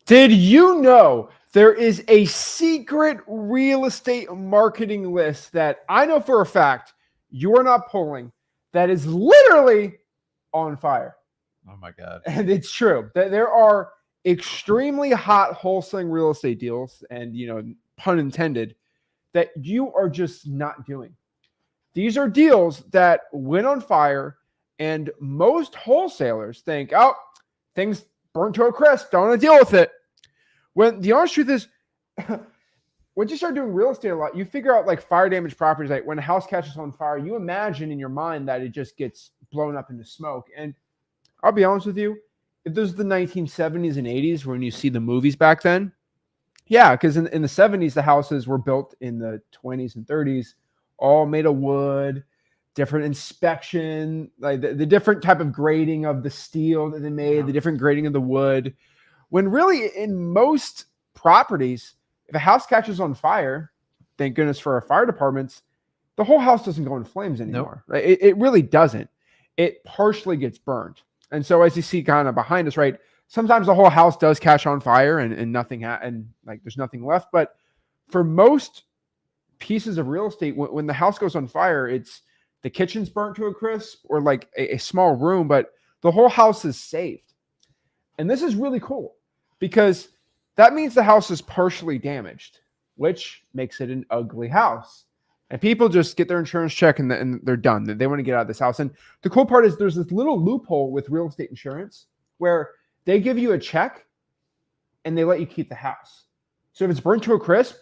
Did you know there is a secret real estate marketing list that I know for a fact you are not pulling that is literally on fire? Oh my God. And it's true that there are extremely hot wholesaling real estate deals, and pun intended, that you are just not doing. These are deals that went on fire, and most wholesalers think, oh, things burnt to a crisp, don't want to deal with it. When the honest truth is, once you start doing real estate a lot, you figure out like fire damage properties. Like when a house catches on fire, you imagine in your mind that it just gets blown up into smoke. And I'll be honest with you, if this is the 1970s and 80s when you see the movies back then, yeah, because in the 70s, the houses were built in the 20s and 30s, all made of wood, different inspection, like the different type of grading of the steel that they made, the different grading of the wood. When really in most properties, if a house catches on fire, thank goodness for our fire departments, the whole house doesn't go in flames anymore. Nope. Right? It really doesn't. It partially gets burned. And so as you see kind of behind us, right, sometimes the whole house does catch on fire and nothing, and like there's nothing left. But for most pieces of real estate, when the house goes on fire, it's the kitchen's burnt to a crisp or like a small room, but the whole house is saved. And this is really cool because that means the house is partially damaged, which makes it an ugly house. And people just get their insurance check and they're done. They want to get out of this house. And the cool part is there's this little loophole with real estate insurance where they give you a check and they let you keep the house. So if it's burnt to a crisp,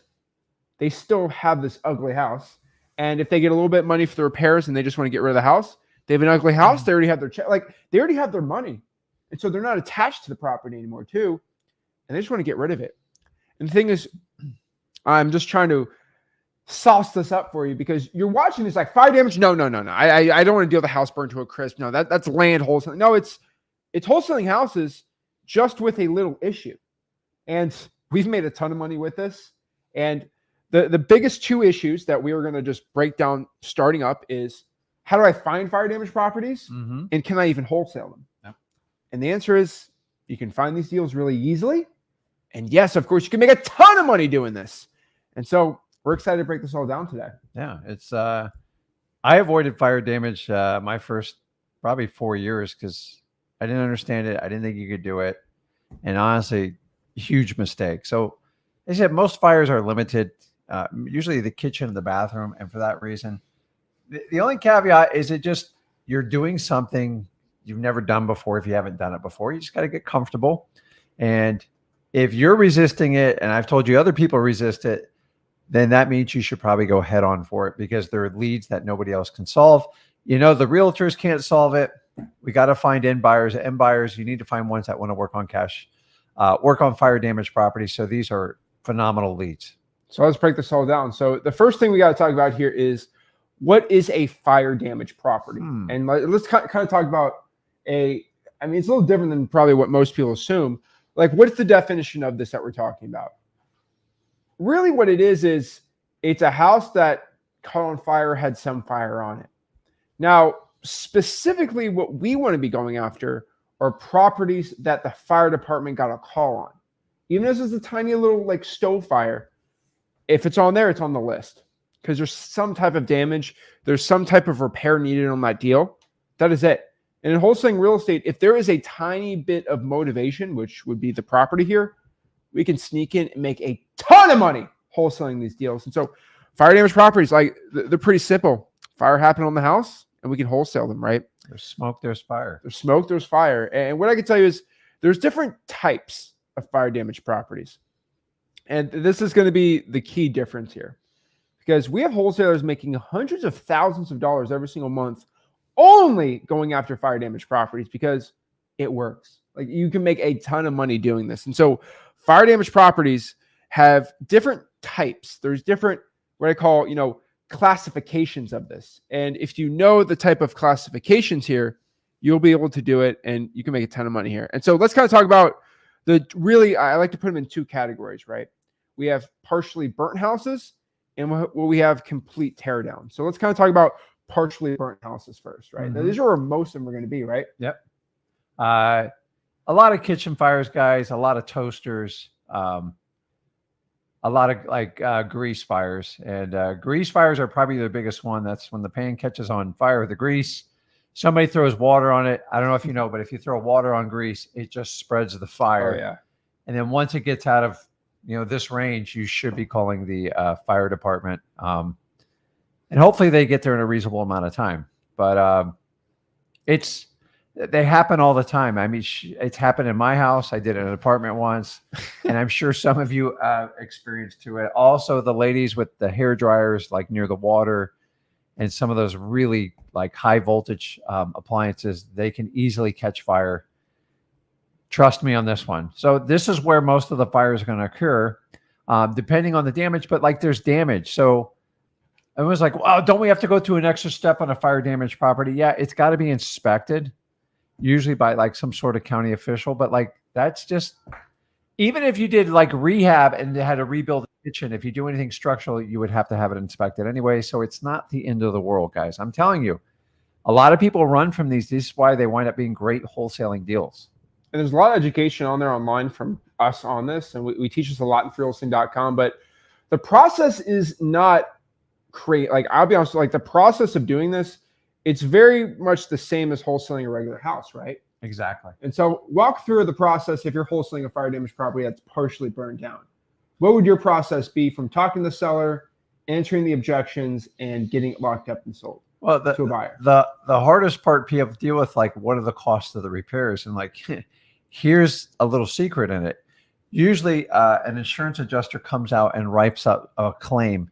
they still have this ugly house. And if they get a little bit of money for the repairs and they just want to get rid of the house, they have an ugly house. They already have their check. Like they already have their money. And so they're not attached to the property anymore too. And they just want to get rid of it. And the thing is, I'm just trying to sauce this up for you because you're watching this like fire damage. No. I don't want to deal with the house burned to a crisp. No, that's land wholesaling. No, it's wholesaling houses just with a little issue. And we've made a ton of money with this. And the biggest two issues that we are going to just break down starting up is how do I find fire damage properties? Mm-hmm. And can I even wholesale them? Yep. And the answer is you can find these deals really easily. And yes, of course, you can make a ton of money doing this. And so we're excited to break this all down today. Yeah, it's I avoided fire damage my first probably 4 years because I didn't understand it. I didn't think you could do it. And honestly, huge mistake. So they said most fires are limited, usually the kitchen and the bathroom. And for that reason, the only caveat is you're doing something you've never done before. If you haven't done it before, you just got to get comfortable. And if you're resisting it, and I've told you other people resist it, then that means you should probably go head on for it because there are leads that nobody else can solve. The realtors can't solve it. We got to find end buyers. End buyers, you need to find ones that want to work on cash, work on fire damage properties. So these are phenomenal leads. So let's break this all down. So the first thing we got to talk about here is what is a fire damage property? And let's kind of talk about it's a little different than probably what most people assume. Like, what's the definition of this that we're talking about? Really what it is it's a house that caught on fire, had some fire on it. Now, specifically what we want to be going after are properties that the fire department got a call on. Even if this is a tiny little like stove fire, if it's on there, it's on the list because there's some type of damage. There's some type of repair needed on that deal. That is it. And in wholesaling real estate, if there is a tiny bit of motivation, which would be the property here, we can sneak in and make a ton of money wholesaling these deals. And so fire damage properties, like they're pretty simple. Fire happened on the house and we can wholesale them, right? There's smoke, there's fire. There's smoke, there's fire. And what I can tell you is there's different types of fire damage properties. And this is going to be the key difference here because we have wholesalers making hundreds of thousands of dollars every single month only going after fire damage properties because it works. Like you can make a ton of money doing this. And so fire damage properties have different types. There's different, what I call, classifications of this. And if you know the type of classifications here, you'll be able to do it and you can make a ton of money here. And so let's kind of talk about I like to put them in two categories, right? We have partially burnt houses and we have complete teardown. So let's kind of talk about partially burnt houses first, right? Mm-hmm. Now, these are where most of them are going to be, right? Yep. a lot of kitchen fires, guys, a lot of toasters, a lot of grease fires. And grease fires are probably the biggest one. That's when the pan catches on fire with the grease. Somebody throws water on it. I don't know if you know, but if you throw water on grease, it just spreads the fire. Oh, yeah. And then once it gets out of this range, you should be calling the fire department. And hopefully they get there in a reasonable amount of time. But they happen all the time. I mean, it's happened in my house. I did it in an apartment once, and I'm sure some of you experienced to it. Also, the ladies with the hair dryers, like near the water, and some of those really like high voltage appliances, they can easily catch fire. Trust me on this one. So this is where most of the fires are going to occur, depending on the damage. But like, there's damage. So I was like, wow, don't we have to go through an extra step on a fire damaged property? Yeah, it's got to be inspected, usually by like some sort of county official. But like, that's just, even if you did like rehab and had to rebuild the kitchen, if you do anything structural, you would have to have it inspected anyway. So it's not the end of the world, guys. I'm telling you, a lot of people run from these. This is why they wind up being great wholesaling deals. And there's a lot of education on there online from us on this. And we teach this a lot in freewholesaling.com. But the process is not like, I'll be honest, like the process of doing this, it's very much the same as wholesaling a regular house, right? Exactly. And so walk through the process if you're wholesaling a fire damaged property that's partially burned down. What would your process be from talking to the seller, answering the objections, and getting it locked up and sold to a buyer? The hardest part people deal with, like, what are the costs of the repairs? And like, here's a little secret in it. Usually an insurance adjuster comes out and writes up a claim,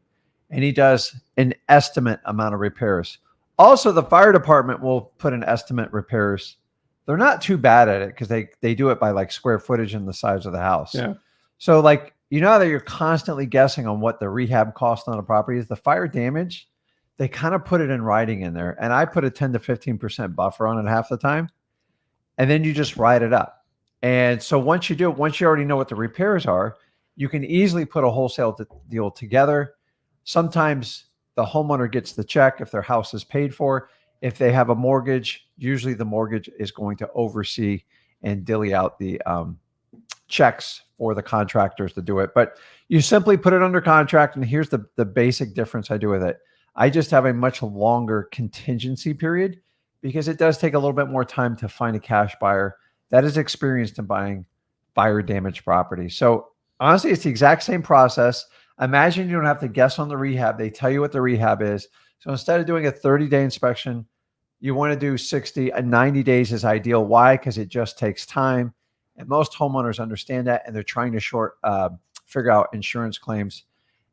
and he does an estimate amount of repairs. Also, the fire department will put an estimate repairs. They're not too bad at it because they do it by like square footage and the size of the house. Yeah. So like, how that you're constantly guessing on what the rehab cost on a property is, the fire damage, they kind of put it in writing in there. And I put a 10 to 15% buffer on it half the time. And then you just write it up. And so once you already know what the repairs are, you can easily put a wholesale deal together. Sometimes the homeowner gets the check if their house is paid for. If they have a mortgage, usually the mortgage is going to oversee and dilly out the checks for the contractors to do it. But you simply put it under contract, and here's the basic difference I do with it. I just have a much longer contingency period because it does take a little bit more time to find a cash buyer that is experienced in buying fire damaged property. So honestly, it's the exact same process. Imagine you don't have to guess on the rehab. They tell you what the rehab is. So instead of doing a 30-day inspection, you want to do 60 and 90 days is ideal. Why? Because it just takes time. And most homeowners understand that, and they're trying to figure out insurance claims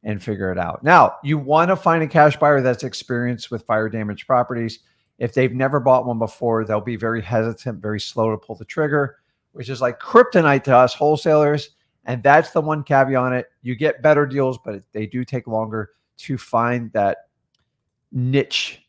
and figure it out. Now, you want to find a cash buyer that's experienced with fire damaged properties. If they've never bought one before, they'll be very hesitant, very slow to pull the trigger, which is like kryptonite to us wholesalers. And that's the one caveat on it. You get better deals, but they do take longer to find that niche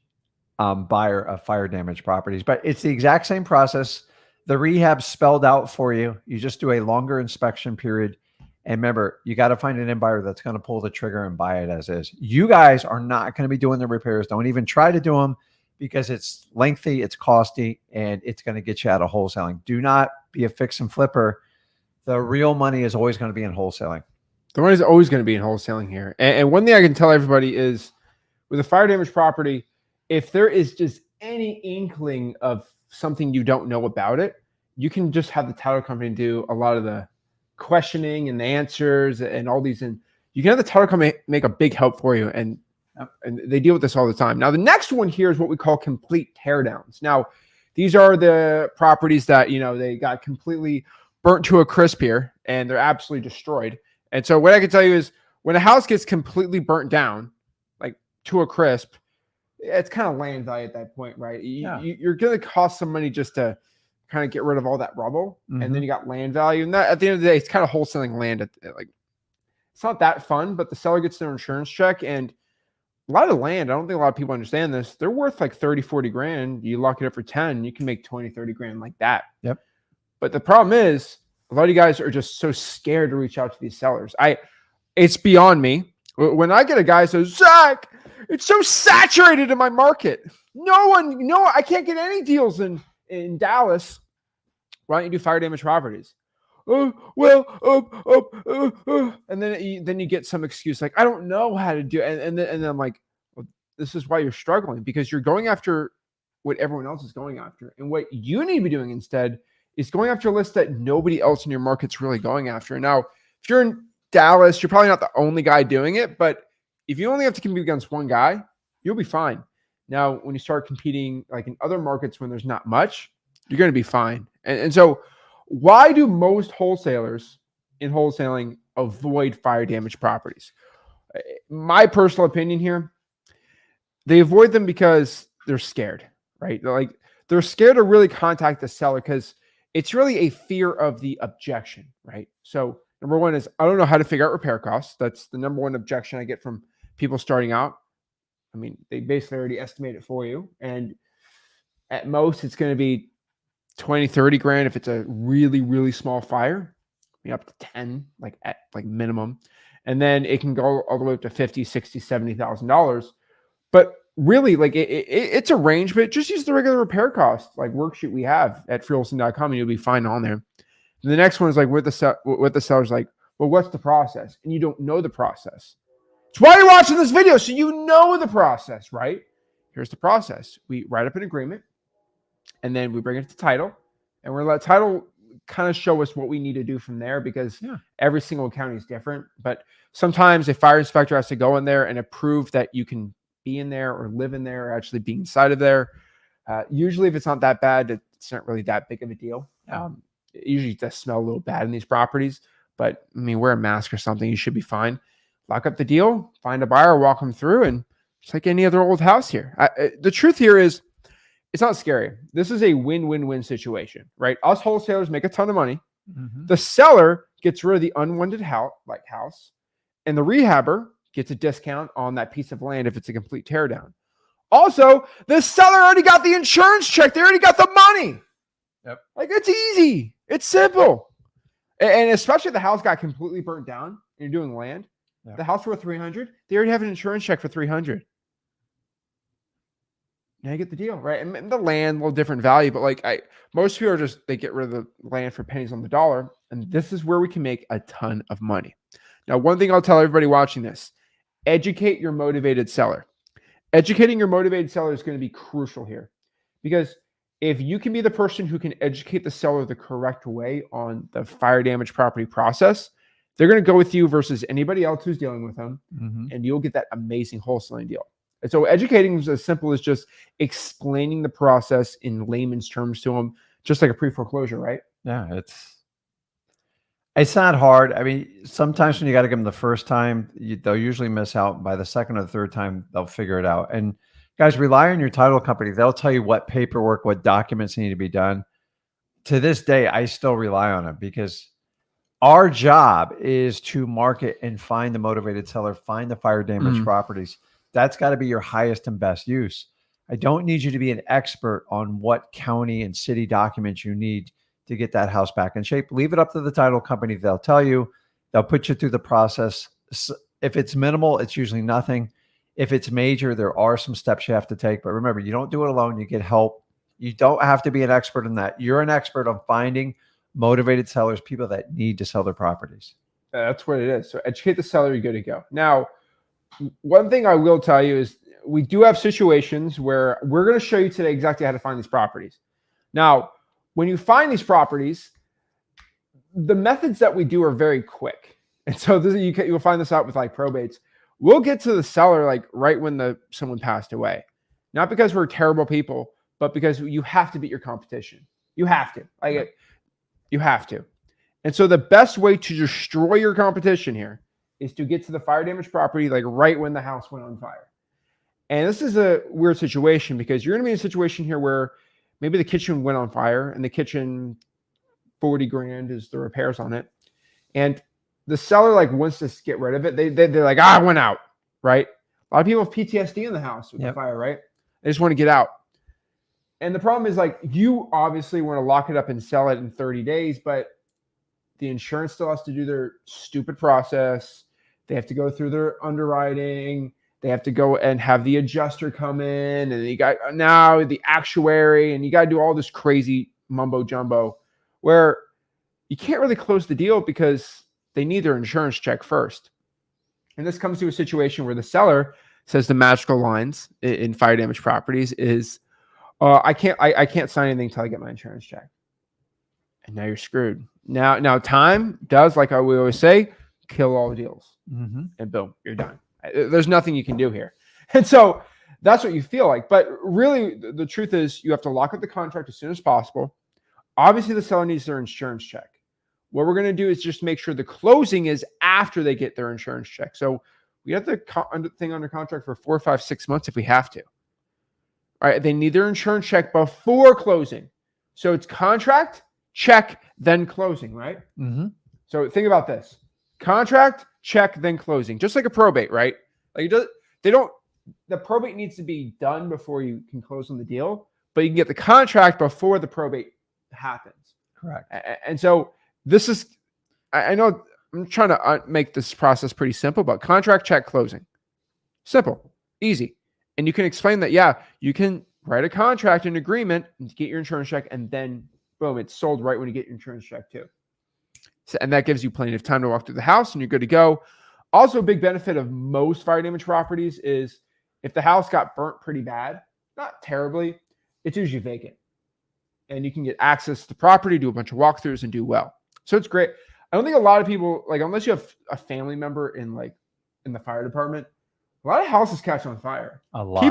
buyer of fire damaged properties. But it's the exact same process. The rehab spelled out for you. You just do a longer inspection period. And remember, you got to find an end buyer that's going to pull the trigger and buy it as is. You guys are not going to be doing the repairs. Don't even try to do them because it's lengthy, it's costly, and it's going to get you out of wholesaling. Do not be a fix and flipper. The real money is always going to be in wholesaling. The money is always going to be in wholesaling here. And one thing I can tell everybody is with a fire damaged property, if there is just any inkling of something you don't know about it, you can just have the title company do a lot of the questioning and the answers and all these. And you can have the title company make a big help for you. And they deal with this all the time. Now, the next one here is what we call complete teardowns. Now, these are the properties that, they got completely burnt to a crisp here and they're absolutely destroyed. And so what I can tell you is when a house gets completely burnt down, like to a crisp, it's kind of land value at that point, right? You're going to cost some money just to kind of get rid of all that rubble. Mm-hmm. And then you got land value. And that, at the end of the day, it's kind of wholesaling land. It's not that fun, but the seller gets their insurance check. And a lot of land, I don't think a lot of people understand this. They're worth like 30, 40 grand. You lock it up for 10, you can make 20, 30 grand like that. Yep. But the problem is a lot of you guys are just so scared to reach out to these sellers. It's beyond me. When I get a guy who says, Zach, it's so saturated in my market. I can't get any deals in Dallas. Why don't you do fire damage properties? And then you get some excuse like, I don't know how to do it. And then I'm like, well, this is why you're struggling, because you're going after what everyone else is going after. And what you need to be doing instead is going after a list that nobody else in your market's really going after. Now, if you're in Dallas, you're probably not the only guy doing it, but if you only have to compete against one guy, you'll be fine. Now, when you start competing like in other markets when there's not much, you're going to be fine. And so why do most wholesalers in wholesaling avoid fire damage properties? My personal opinion here, they avoid them because they're scared, right? They're scared to really contact the seller because it's really a fear of the objection, right? So number one is, I don't know how to figure out repair costs. That's the number one objection I get from people starting out. I mean, they basically already estimate it for you. And at most, it's going to be 20, 30 grand if it's a really, really small fire, up to 10, at minimum. And then it can go all the way up to 50, 60, $70,000. But really, it's a range, but just use the regular repair cost, worksheet we have at freewholesaling.com, and you'll be fine on there. And the next one is what the seller's like, well, what's the process? And you don't know the process. It's why you're watching this video, so you know the process, right? Here's the process. We write up an agreement, and then we bring it to title, and we're going to let title kind of show us what we need to do from there, because every single county is different. But sometimes a fire inspector has to go in there and approve that you can be in there or live in there or actually be inside of there. Usually, if it's not that bad, it's not really that big of a deal. It usually does smell a little bad in these properties, but I mean, wear a mask or something, you should be fine. Lock up the deal, find a buyer, walk them through, and just like any other old house here. The truth here is, it's not scary. This is a win-win-win situation, right? Us wholesalers make a ton of money. Mm-hmm. The seller gets rid of the unwanted house, and the rehabber gets a discount on that piece of land if it's a complete teardown. Also, the seller already got the insurance check. They already got the money. Yep. It's easy. It's simple. And especially if the house got completely burnt down and you're doing land. Yep. The house worth $300. They already have an insurance check for $300. Now you get the deal, right? And the land, a little different value, but most people they get rid of the land for pennies on the dollar. And this is where we can make a ton of money. Now, one thing I'll tell everybody watching this, educate your motivated seller. Educating your motivated seller is going to be crucial here, because if you can be the person who can educate the seller the correct way on the fire damage property process, they're going to go with you versus anybody else who's dealing with them, and you'll get that amazing wholesaling deal. And so educating is as simple as just explaining the process in layman's terms to them, just like a pre-foreclosure, right? Yeah, it's not hard. I mean, sometimes when you got to give them the first time, they'll usually miss out. By the second or third time, they'll figure it out. And guys, rely on your title company. They'll tell you what paperwork, what documents need to be done. To this day, I still rely on it, because our job is to market and find the motivated seller, find the fire damage properties. That's got to be your highest and best use. I don't need you to be an expert on what county and city documents you need to get that house back in shape. Leave it up to the title company. They'll tell you, they'll put you through the process. If it's minimal, it's usually nothing. If it's major, there are some steps you have to take. But remember, you don't do it alone. You get help. You don't have to be an expert in that. You're an expert on finding motivated sellers, people that need to sell their properties. That's what it is. So educate the seller, you're good to go. Now, one thing I will tell you is we do have situations where we're going to show you today exactly how to find these properties. Now, when you find these properties, the methods that we do are very quick. And so you'll find this out with probates. We'll get to the seller right when someone passed away. Not because we're terrible people, but because you have to beat your competition. You have to. You have to. And so the best way to destroy your competition here is to get to the fire damage property right when the house went on fire. And this is a weird situation, because you're going to be in a situation here where maybe the kitchen went on fire, and the kitchen, 40 grand is the repairs on it. And the seller wants to get rid of it. They're like, I went out, right? A lot of people have PTSD in the house with the fire, right? They just want to get out. And the problem is you obviously want to lock it up and sell it in 30 days, but the insurance still has to do their stupid process. They have to go through their underwriting. They have to go and have the adjuster come in, and you got now the actuary, and you got to do all this crazy mumbo jumbo where you can't really close the deal because they need their insurance check first. And this comes to a situation where the seller says the magical lines in fire damage properties is, I can't sign anything until I get my insurance check. And now you're screwed. Now time does, like we always say, kill all deals. Mm-hmm. And boom, you're done. There's nothing you can do here. And so that's what you feel like. But really, the truth is you have to lock up the contract as soon as possible. Obviously, the seller needs their insurance check. What we're going to do is just make sure the closing is after they get their insurance check. So we have the thing under contract for 4, 5, 6 months if we have to. All right. They need their insurance check before closing. So it's contract, check, then closing, right? Mm-hmm. So think about this. Contract, check, then closing. Just like a probate, right? Like the probate needs to be done before you can close on the deal, but you can get the contract before the probate happens. Correct. And so this is, I know I'm trying to make this process pretty simple, but contract, check, closing. Simple, easy. And you can explain that, yeah, you can write a contract, an agreement, and get your insurance check, and then boom, it's sold right when you get your insurance check too. So, and that gives you plenty of time to walk through the house and you're good to go. Also, a big benefit of most fire damage properties is if the house got burnt pretty bad, not terribly, it's usually vacant. And you can get access to the property, do a bunch of walkthroughs, and do well. So it's great. I don't think a lot of people, like, unless you have a family member in the fire department, a lot of houses catch on fire. A lot.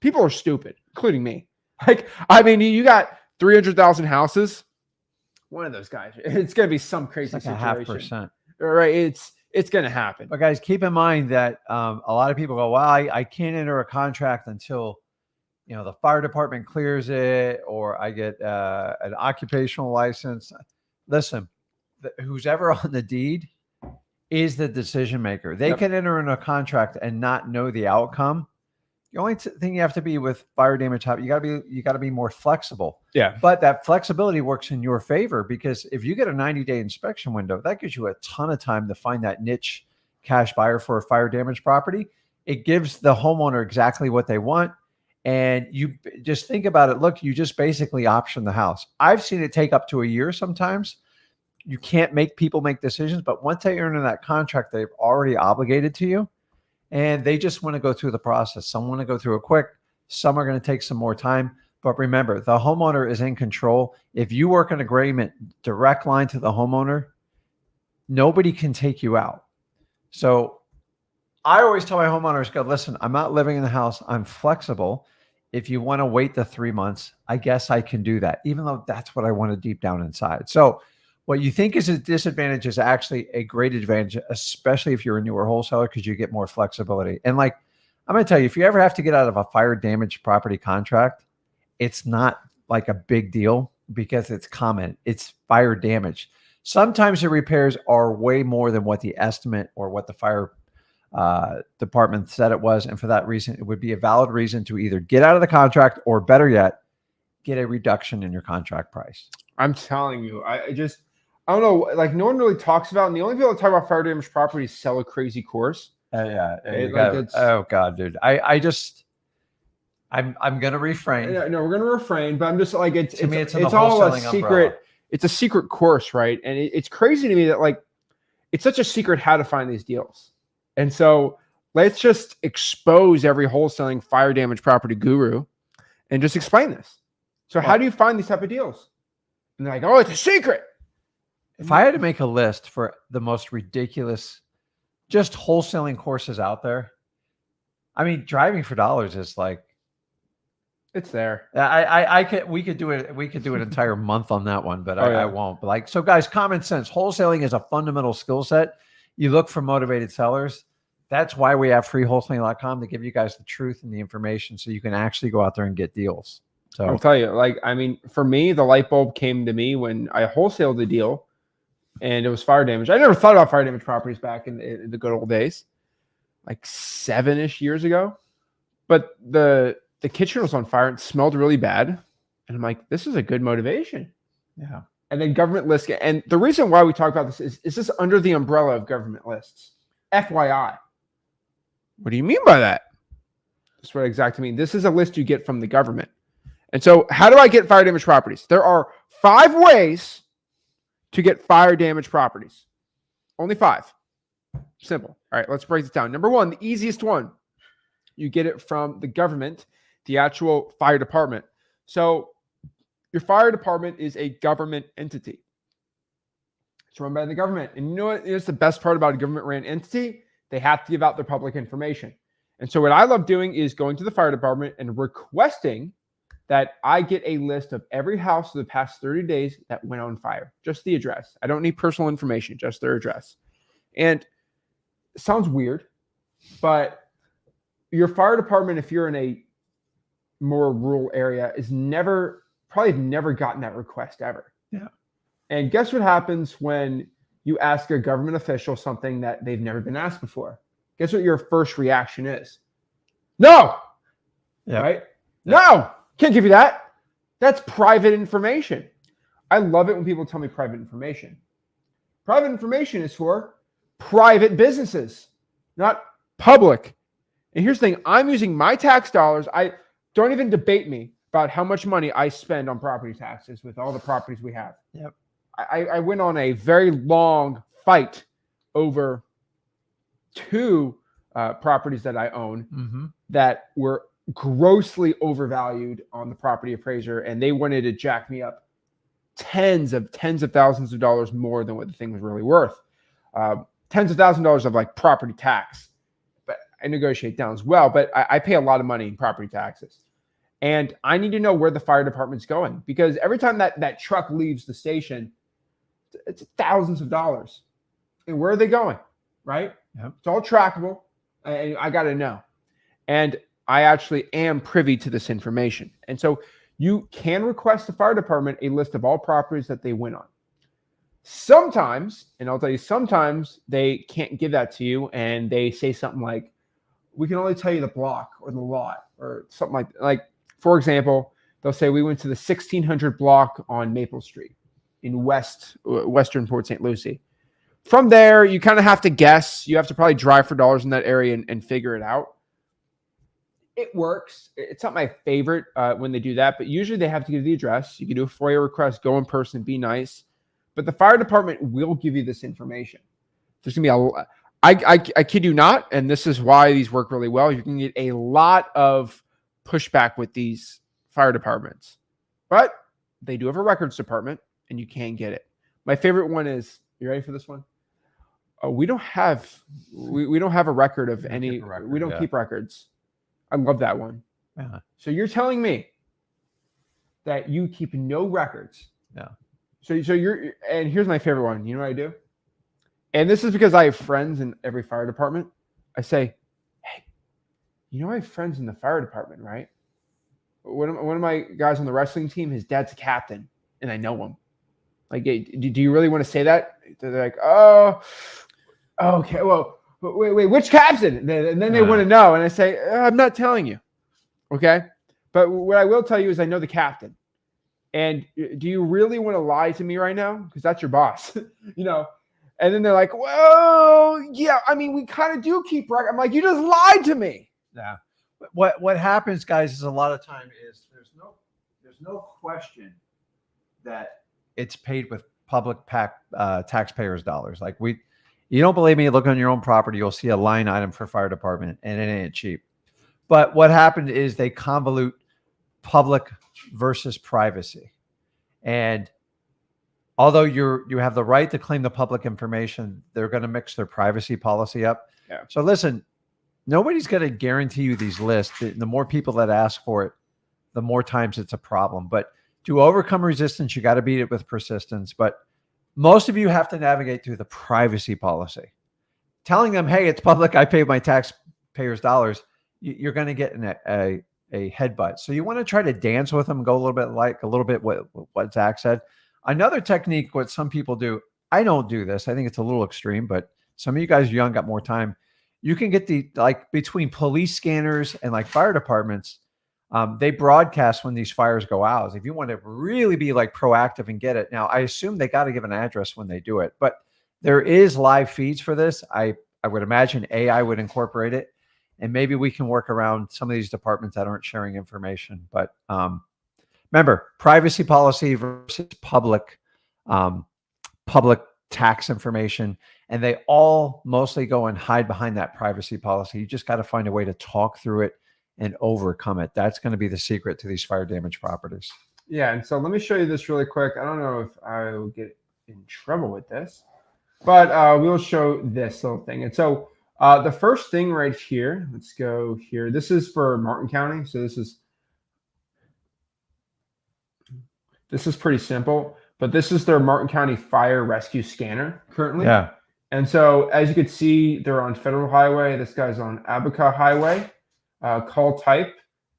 People are stupid, including me. Like, I mean, you got 300,000 houses. One of those guys, it's going to be some crazy it's like situation. 0.5%. Right? It's going to happen. But guys, keep in mind that a lot of people go, well, I can't enter a contract until, the fire department clears it, or I get an occupational license. Listen, who's ever on the deed is the decision maker. They can enter in a contract and not know the outcome. The only thing you have to be with fire damage, you got to be more flexible. Yeah. But that flexibility works in your favor, because if you get a 90-day inspection window, that gives you a ton of time to find that niche cash buyer for a fire damage property. It gives the homeowner exactly what they want. And you just think about it. Look, you just basically option the house. I've seen it take up to a year sometimes. You can't make people make decisions, but once they earn in that contract, they've already obligated to you. And they just want to go through the process. Some want to go through it quick. Some are going to take some more time. But remember, the homeowner is in control. If you work an agreement, direct line to the homeowner, nobody can take you out. So I always tell my homeowners, go, listen, I'm not living in the house. I'm flexible. If you want to wait the 3 months, I guess I can do that, even though that's what I wanted deep down inside. So what you think is a disadvantage is actually a great advantage, especially if you're a newer wholesaler, because you get more flexibility. And like, I'm going to tell you, if you ever have to get out of a fire damage property contract, it's not like a big deal because it's common. It's fire damage. Sometimes the repairs are way more than what the estimate or what the fire department said it was. And for that reason, it would be a valid reason to either get out of the contract or, better yet, get a reduction in your contract price. I'm telling you, I don't know, like no one really talks about, and the only people that talk about fire damage properties sell a crazy course. Yeah. Oh God, dude. I'm going to refrain. No, we're going to refrain, but I'm just like, it's all a secret. Umbrella. It's a secret course, right? And it's crazy to me that like, it's such a secret how to find these deals. And so let's just expose every wholesaling fire damage property guru and just explain this. So how do you find these type of deals? And they're like, oh, it's a secret. If I had to make a list for the most ridiculous, just wholesaling courses out there, I mean, driving for dollars is like, it's there. We could do it. We could do an entire month on that one, but I won't. But like, so guys, common sense. Wholesaling is a fundamental skill set. You look for motivated sellers. That's why we have freewholesaling.com to give you guys the truth and the information so you can actually go out there and get deals. So I'll tell you, like, I mean, for me, the light bulb came to me when I wholesaled the deal and it was fire damage. I never thought about fire damage properties back in the good old days, like 7-ish years ago. But the kitchen was on fire and smelled really bad. And I'm like, this is a good motivation. Yeah. And then government lists. And the reason why we talk about this is this under the umbrella of government lists? FYI. What do you mean by that? That's what exactly I mean. This is a list you get from the government. And so how do I get fire damage properties? There are 5 ways to get fire damage properties. Only 5. Simple. All right, let's break this down. Number 1, the easiest one. You get it from the government, the actual fire department. So your fire department is a government entity. It's run by the government. And you know what is the best part about a government-ran entity? They have to give out their public information. And so what I love doing is going to the fire department and requesting that I get a list of every house for the past 30 days that went on fire. Just the address. I don't need personal information, just their address. And it sounds weird, but your fire department, if you're in a more rural area, is probably never gotten that request ever. Yeah. And guess what happens when you ask a government official something that they've never been asked before? Guess what your first reaction is? No. Yeah. Right? Yep. No. Can't give you that. That's private information. I love it when people tell me private information. Private information is for private businesses, not public. And here's the thing. I'm using my tax dollars. I don't even debate me about how much money I spend on property taxes with all the properties we have. Yep. I went on a very long fight over 2 properties that I own that were grossly overvalued on the property appraiser, and they wanted to jack me up tens of thousands of dollars more than what the thing was really worth. Tens of thousands of dollars of like property tax, but I negotiate down as well. But I pay a lot of money in property taxes, and I need to know where the fire department's going, because every time that truck leaves the station, it's thousands of dollars. And where are they going? Right? Yep. It's all trackable. And I got to know. And I actually am privy to this information. And so you can request the fire department a list of all properties that they went on. Sometimes, and I'll tell you, sometimes they can't give that to you, and they say something like, we can only tell you the block or the lot or something like, for example, they'll say we went to the 1600 block on Maple Street in Western Port St. Lucie. From there, you kind of have to guess. You have to probably drive for dollars in that area and figure it out. It works. It's not my favorite when they do that, but usually they have to give the address. You can do a FOIA request, go in person, be nice. But the fire department will give you this information. There's going to be I kid you not, and this is why these work really well. You can get a lot of pushback with these fire departments. But they do have a records department, and you can get it. My favorite one is, you ready for this one? We don't have a record of any. We don't keep records. I love that one. Yeah. So you're telling me that you keep no records. Yeah. So you're, and here's my favorite one. You know what I do? And this is because I have friends in every fire department. I say, hey, you know I have friends in the fire department, right? One of my guys on the wrestling team, his dad's a captain, and I know him. Like, hey, do you really want to say that? They're like, oh, okay, well, wait, which captain? And then they want to know, and I say, I'm not telling you, okay? But what I will tell you is I know the captain. And do you really want to lie to me right now? Because that's your boss, you know? And then they're like, well, yeah, I mean, we kind of do keep record. I'm like, you just lied to me. Yeah. What happens, guys, is a lot of time is there's no question that it's paid with public taxpayers' dollars. Like you don't believe me, look on your own property, you'll see a line item for fire department, and it ain't cheap. But what happened is they convolute public versus privacy. And although you have the right to claim the public information, they're going to mix their privacy policy up. Yeah. So listen, nobody's going to guarantee you these lists. The more people that ask for it, the more times it's a problem. But to overcome resistance, you got to beat it with persistence. But most of you have to navigate through the privacy policy. Telling them, hey, it's public, I pay my taxpayers' dollars, you're going to get a headbutt. So you want to try to dance with them, go a little bit what Zach said. Another technique, what some people do, I don't do this. I think it's a little extreme, but some of you guys are young, got more time. You can get between police scanners and like fire departments, they broadcast when these fires go out. If you want to really be like proactive and get it. Now, I assume they got to give an address when they do it, but there is live feeds for this. I would imagine AI would incorporate it, and maybe we can work around some of these departments that aren't sharing information. But remember, privacy policy versus public public tax information, and they all mostly go and hide behind that privacy policy. You just got to find a way to talk through it and overcome it. That's going to be the secret to these fire damage properties. Yeah, and so let me show you this really quick. I don't know if I will get in trouble with this, but we'll show this little thing. And so the first thing right here, let's go here. This is for Martin County. So this is pretty simple, but this is their Martin County Fire Rescue Scanner currently. Yeah. And so as you can see, they're on Federal Highway. This guy's on Abaca Highway. Call type.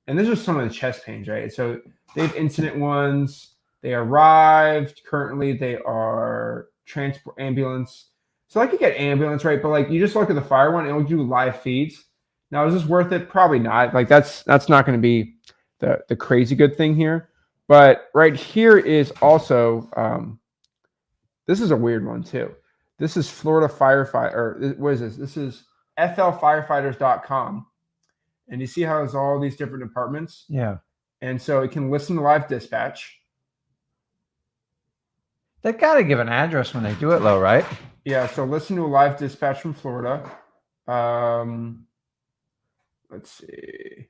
And these are some of the chest pains, right? So they have incident ones. They arrived. Currently, they are transport ambulance. So I could get ambulance, right? But like you just look at the fire one, it'll do live feeds. Now, is this worth it? Probably not. Like that's not going to be the crazy good thing here. But right here is also this is a weird one too. This is Florida Firefighter. Or what is this? This is flfirefighters.com. And you see how it's all these different departments? Yeah. And so it can listen to live dispatch. They've got to give an address when they do it, though, right? Yeah, so listen to a live dispatch from Florida. Let's see.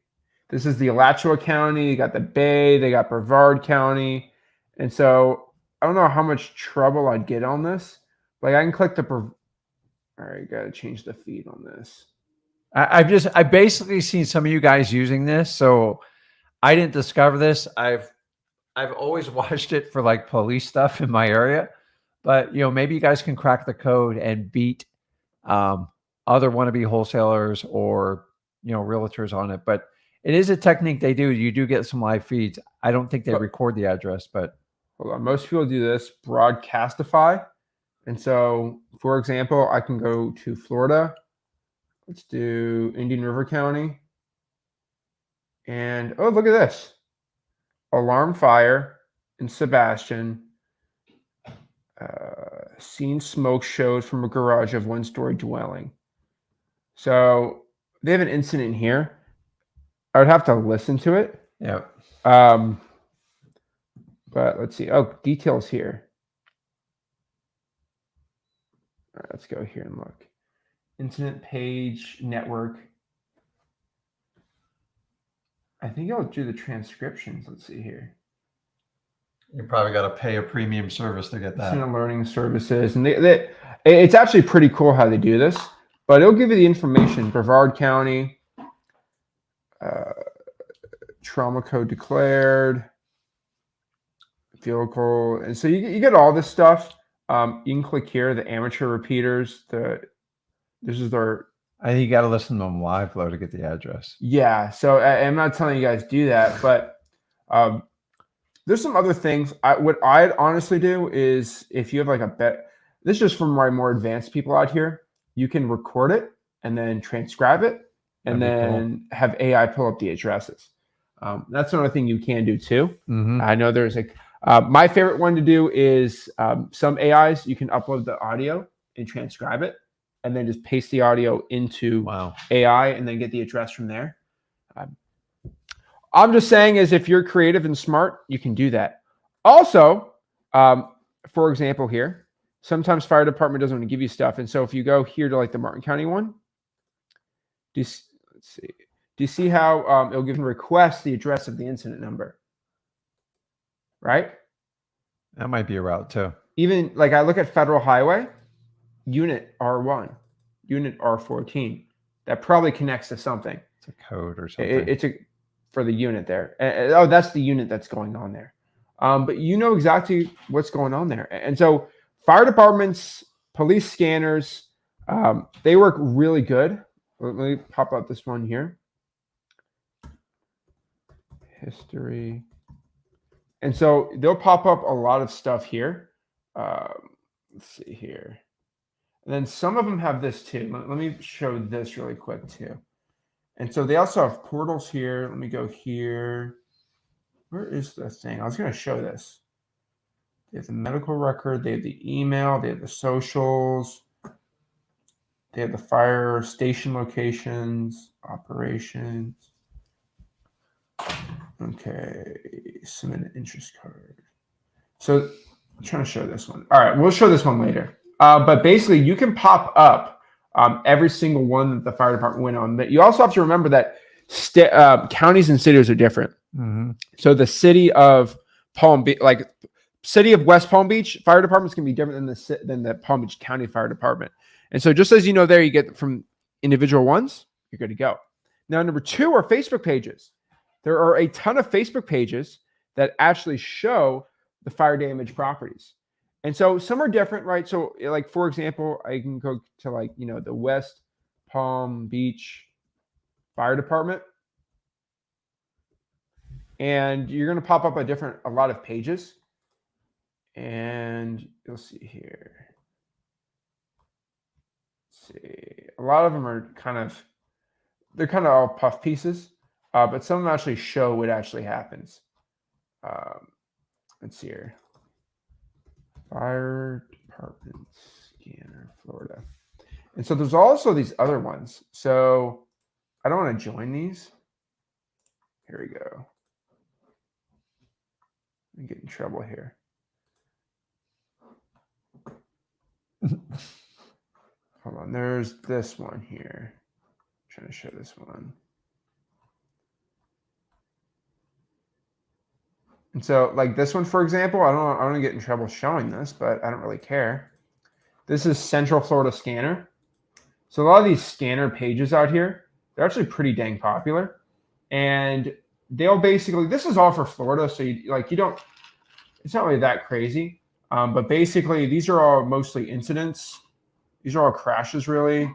This is the Alachua County. You got the Bay. They got Brevard County. And so I don't know how much trouble I'd get on this. Like I can click the... All right, got to change the feed on this. I've basically seen some of you guys using this, so I didn't discover this. I've always watched it for like police stuff in my area, but maybe you guys can crack the code and beat other wannabe wholesalers or realtors on it. But it is a technique they do. You do get some live feeds. I don't think they record the address, but hold on. Most people do this broadcastify, and so for example, I can go to Florida. Let's do Indian River County. And, oh, look at this. Alarm fire in Sebastian. Seen smoke showed from a garage of one-story dwelling. So they have an incident here. I would have to listen to it. Yeah. But let's see. Oh, details here. All right, let's go here and look. Incident page network. I think I'll do the transcriptions. Let's see here. You probably got to pay a premium service to get that. Incident learning services, and it's actually pretty cool how they do this. But it'll give you the information. Brevard County, trauma code declared, vehicle, and so you get all this stuff. You can click here. The amateur repeaters. This is their. I think you got to listen to them live, though, to get the address. Yeah. So I'm not telling you guys do that, but there's some other things. What I'd honestly do is if you have like a bet, this is just from my more advanced people out here, you can record it and then transcribe it and then have AI pull up the addresses. That's another thing you can do too. Mm-hmm. I know there's like my favorite one to do is some AIs, you can upload the audio and transcribe it, and then just paste the audio into AI and then get the address from there. I'm just saying is if you're creative and smart, you can do that. Also, for example here, sometimes fire department doesn't want to give you stuff. And so if you go here to like the Martin County one, let's see. Do you see how it'll give and request the address of the incident number? Right? That might be a route too. Even like I look at Federal Highway, unit R1, unit R14. That probably connects to something. It's a code or something. It's for the unit there. Oh, that's the unit that's going on there. But you know exactly what's going on there. And so fire departments, police scanners, they work really good. Let me pop up this one here. History. And so they'll pop up a lot of stuff here. Let's see here. And then some of them have this too. Let me show this really quick too. And so they also have portals here. Let me go here. Where is the thing? I was going to show this. They have the medical record. They have the email. They have the socials. They have the fire station locations, operations. Okay, submit an interest card. So I'm trying to show this one. All right, we'll show this one later. But basically, you can pop up every single one that the fire department went on. But you also have to remember that counties and cities are different. Mm-hmm. So the city of Palm Beach, like city of West Palm Beach fire departments can be different than the Palm Beach County Fire Department. And so just as you know there, you get from individual ones, you're good to go. Now, number 2 are Facebook pages. There are a ton of Facebook pages that actually show the fire damage properties. And so some are different, right? So like, for example, I can go to like, the West Palm Beach Fire Department. And you're going to pop up a lot of pages. And you'll see here. Let's see. A lot of them are they're kind of all puff pieces. But some of them actually show what actually happens. Let's see here. Fire Department Scanner, Florida. And so there's also these other ones. So I don't want to join these. Here we go. I'm getting in trouble here. Hold on. There's this one here. I'm trying to show this one. And so like this one, for example, I don't want to get in trouble showing this, but I don't really care. This is Central Florida Scanner. So a lot of these scanner pages out here, they're actually pretty dang popular. And they'll basically, this is all for Florida. So it's not really that crazy. But basically these are all mostly incidents. These are all crashes really.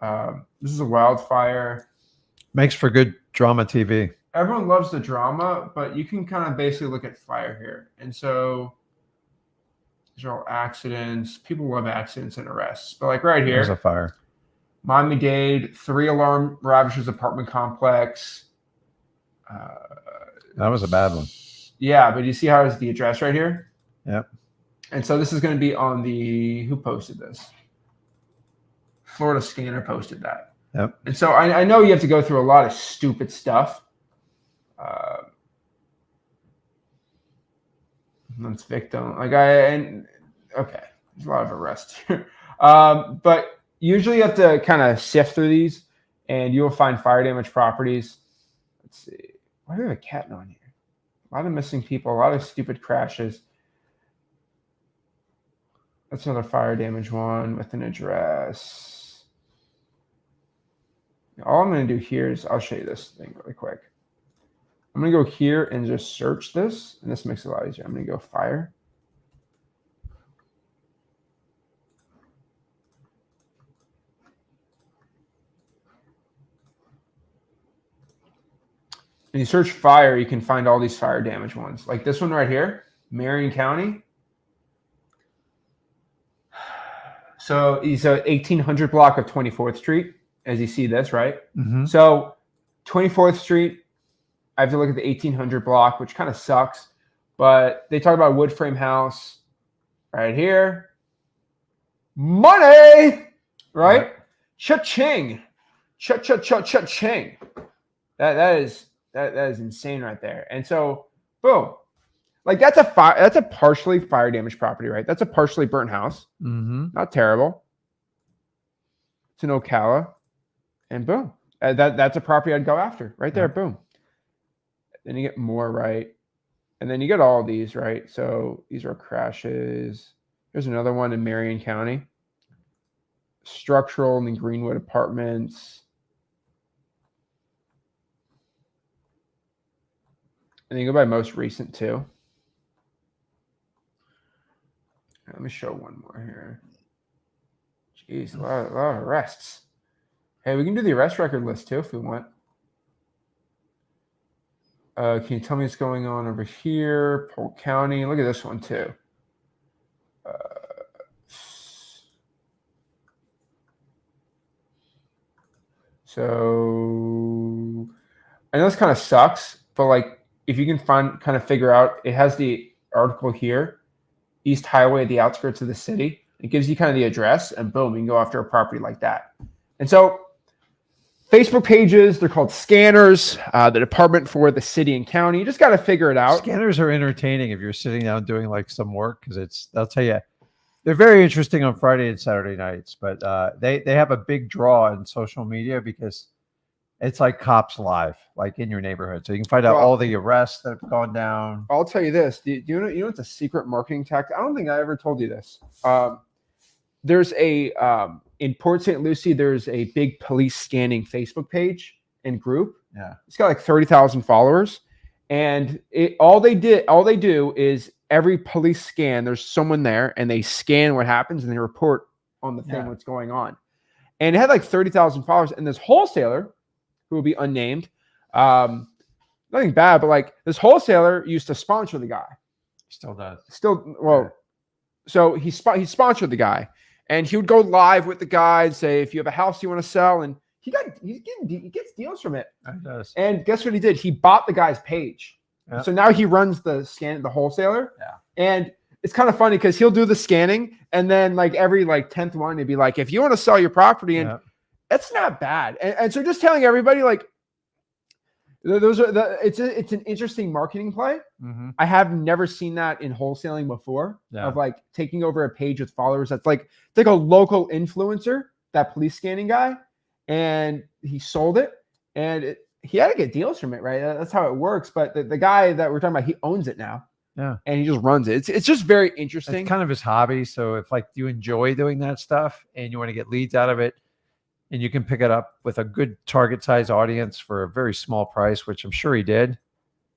This is a wildfire. Makes for good drama TV. Everyone loves the drama, but you can kind of basically look at fire here. And so these are all accidents. People love accidents and arrests. But like right here. There's a fire. Miami-Dade, 3-alarm ravishes apartment complex. That was a bad one. Yeah, but you see how is the address right here? Yep. And so this is going to be on who posted this? Florida Scanner posted that. Yep. And so I know you have to go through a lot of stupid stuff. That's victim. Okay, there's a lot of arrests here. But usually you have to kind of sift through these, and you will find fire damage properties. Let's see. Why do we have a cat on here? A lot of missing people, a lot of stupid crashes. That's another fire damage one with an address. All I'm going to do here is I'll show you this thing really quick. I'm going to go here and just search this, and this makes it a lot easier. I'm going to go fire. And you search fire, you can find all these fire damage ones. Like this one right here, Marion County. So it's a 1800 block of 24th Street, as you see this, right? Mm-hmm. So 24th Street, I have to look at the 1800 block, which kind of sucks. But they talk about a wood frame house right here. Money, right? Yep. Cha-ching. Cha-cha-cha-cha-ching. That is insane right there. And so, boom. Like that's a partially fire damaged property, right? That's a partially burnt house. Mm-hmm. Not terrible. It's in Ocala. And boom. That's a property I'd go after. Right there, boom. Then you get more, right? And then you get all these, right? So these are crashes. There's another one in Marion County. Structural in the Greenwood Apartments. And then you go by most recent too. Let me show one more here. Jeez, a lot of arrests. Hey, we can do the arrest record list too if we want. Can you tell me what's going on over here? Polk County. Look at this one too. So I know this kind of sucks, but like if you can kind of figure out, it has the article here, East Highway at the outskirts of the city. It gives you kind of the address, and boom, you can go after a property like that. And so Facebook pages, they're called scanners, the department for the city and county. You just got to figure it out. Scanners are entertaining if you're sitting down doing like some work, because I'll tell you, they're very interesting on Friday and Saturday nights, but they have a big draw in social media because it's like Cops Live, like in your neighborhood. So you can find out all the arrests that have gone down. I'll tell you this. Do you know it's a secret marketing tactic? I don't think I ever told you this. There's in Port St. Lucie, there's a big police scanning Facebook page and group. Yeah. It's got like 30,000 followers. And all they do is every police scan, there's someone there and they scan what happens and they report on the thing what's going on. And it had like 30,000 followers. And this wholesaler, who will be unnamed, nothing bad, but like this wholesaler used to sponsor the guy. Still does. So he sponsored the guy. And he would go live with the guy and say, if you have a house you want to sell, and he gets deals from it. He does. And guess what he did? He bought the guy's page. Yep. So now he runs the wholesaler. Yeah. And it's kind of funny because he'll do the scanning, and then like every 10th one, he'd be like, if you want to sell your property, and it's not bad. And so just telling everybody, like, it's an interesting marketing play. Mm-hmm. I have never seen that in wholesaling before, of like taking over a page with followers. That's like a local influencer, that police scanning guy, and he sold it, and he had to get deals from it, right? That's how it works. But the guy that we're talking about, he owns it now. Yeah. And he just runs it. It's just very interesting. It's kind of his hobby. So if like you enjoy doing that stuff and you want to get leads out of it, and you can pick it up with a good target size audience for a very small price, which I'm sure he did.